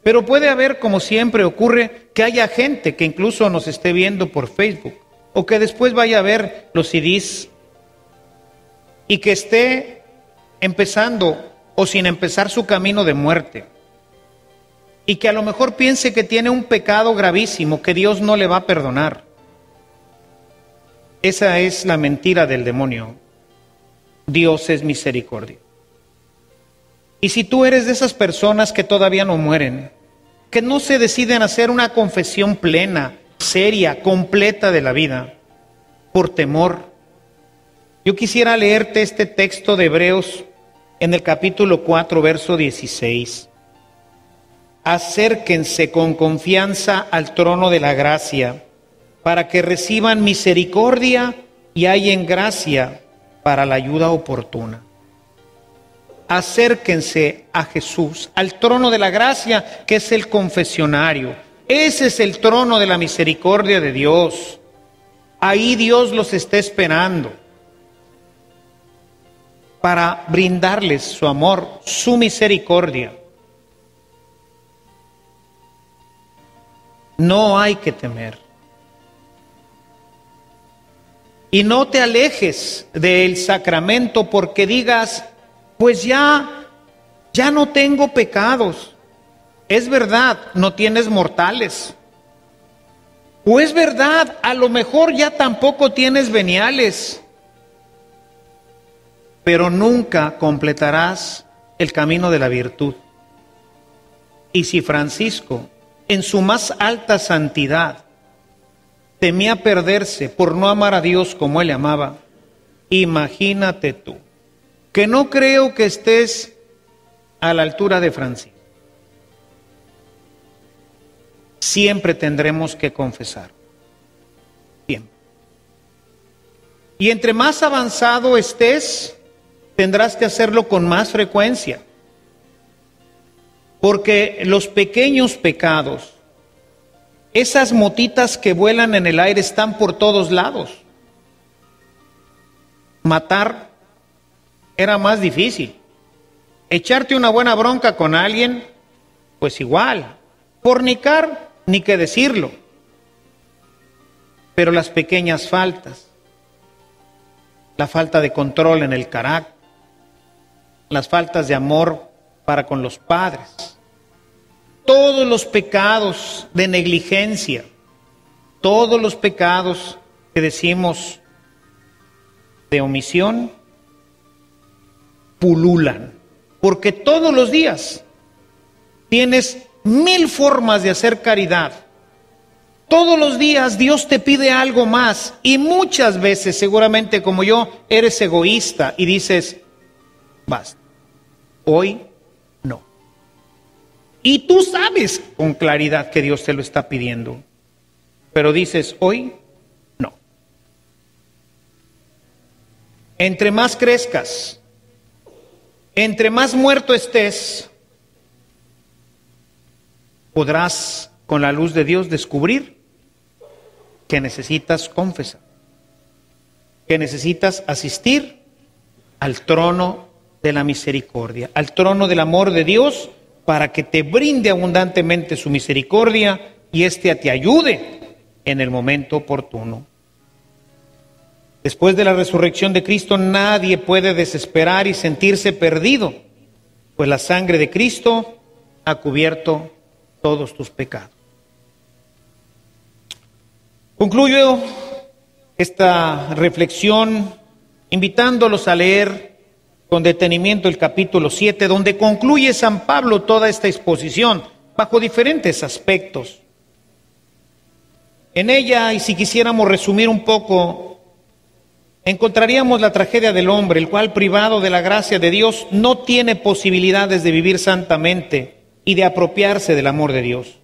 S1: Pero puede haber, como siempre ocurre, que haya gente que incluso nos esté viendo por Facebook, o que después vaya a ver los CDs, y que esté empezando o sin empezar su camino de muerte, y que a lo mejor piense que tiene un pecado gravísimo que Dios no le va a perdonar. Esa es la mentira del demonio. Dios es misericordia. Y si tú eres de esas personas que todavía no mueren, que no se deciden hacer una confesión plena, seria, completa de la vida, por temor, yo quisiera leerte este texto de Hebreos en el capítulo 4, verso 16. Acérquense con confianza al trono de la gracia, para que reciban misericordia y hallen gracia para la ayuda oportuna. Acérquense a Jesús, al trono de la gracia, que es el confesionario. Ese es el trono de la misericordia de Dios. Ahí Dios los está esperando para brindarles su amor, su misericordia. No hay que temer. Y no te alejes del sacramento porque digas, pues ya no tengo pecados. Es verdad, no tienes mortales. O es verdad, a lo mejor ya tampoco tienes veniales. Pero nunca completarás el camino de la virtud. Y si Francisco, en su más alta santidad, temía perderse por no amar a Dios como él le amaba, imagínate tú, que no creo que estés a la altura de Francisco. Siempre tendremos que confesar. Siempre. Y entre más avanzado estés, tendrás que hacerlo con más frecuencia. Porque los pequeños pecados, esas motitas que vuelan en el aire, están por todos lados. Matar era más difícil. Echarte una buena bronca con alguien, pues igual. Fornicar, ni qué decirlo. Pero las pequeñas faltas, la falta de control en el carácter, las faltas de amor para con los padres, todos los pecados de negligencia, todos los pecados que decimos de omisión, pululan, porque todos los días tienes 1000 formas de hacer caridad. Todos los días Dios te pide algo más y muchas veces, seguramente como yo, eres egoísta y dices, basta, hoy no. Y tú sabes con claridad que Dios te lo está pidiendo, pero dices, hoy no. Entre más crezcas, entre más muerto estés, podrás con la luz de Dios descubrir que necesitas confesar, que necesitas asistir al trono de la misericordia, al trono del amor de Dios, para que te brinde abundantemente su misericordia y éste te ayude en el momento oportuno. Después de la resurrección de Cristo, nadie puede desesperar y sentirse perdido, pues la sangre de Cristo ha cubierto todos tus pecados. Concluyo esta reflexión invitándolos a leer con detenimiento el capítulo 7, donde concluye San Pablo toda esta exposición bajo diferentes aspectos. En ella, y si quisiéramos resumir un poco, encontraríamos la tragedia del hombre, el cual, privado de la gracia de Dios, no tiene posibilidades de vivir santamente y de apropiarse del amor de Dios.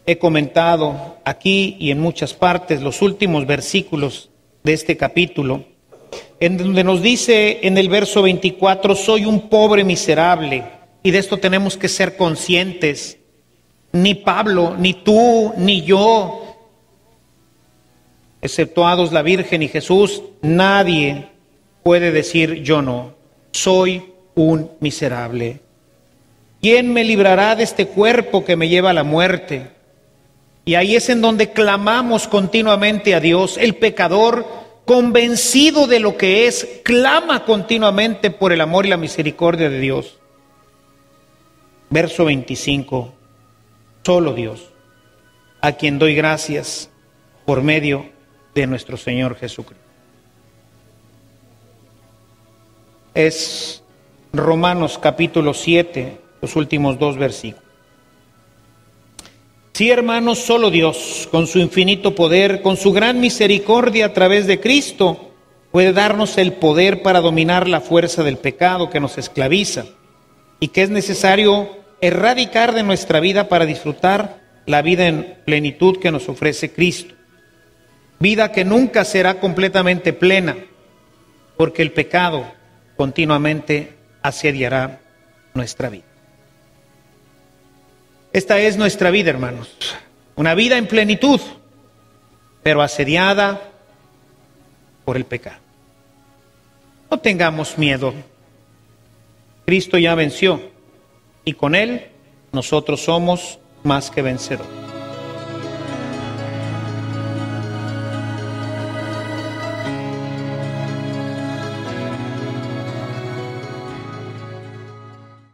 S1: He comentado aquí y en muchas partes los últimos versículos de este capítulo, en donde nos dice en el verso 24, soy un pobre miserable, y de esto tenemos que ser conscientes. Ni Pablo, ni tú, ni yo, exceptuados la Virgen y Jesús, nadie puede decir yo no, soy un miserable. ¿Quién me librará de este cuerpo que me lleva a la muerte? Y ahí es en donde clamamos continuamente a Dios. El pecador, convencido de lo que es, clama continuamente por el amor y la misericordia de Dios. Verso 25. Solo Dios, a quien doy gracias por medio de nuestro Señor Jesucristo. Es Romanos capítulo 7, los últimos 2 versículos. Sí, hermanos, solo Dios, con su infinito poder, con su gran misericordia a través de Cristo, puede darnos el poder para dominar la fuerza del pecado que nos esclaviza y que es necesario erradicar de nuestra vida para disfrutar la vida en plenitud que nos ofrece Cristo. Vida que nunca será completamente plena, porque el pecado continuamente asediará nuestra vida. Esta es nuestra vida, hermanos, una vida en plenitud, pero asediada por el pecado. No tengamos miedo. Cristo ya venció, y con Él nosotros somos más que vencedores.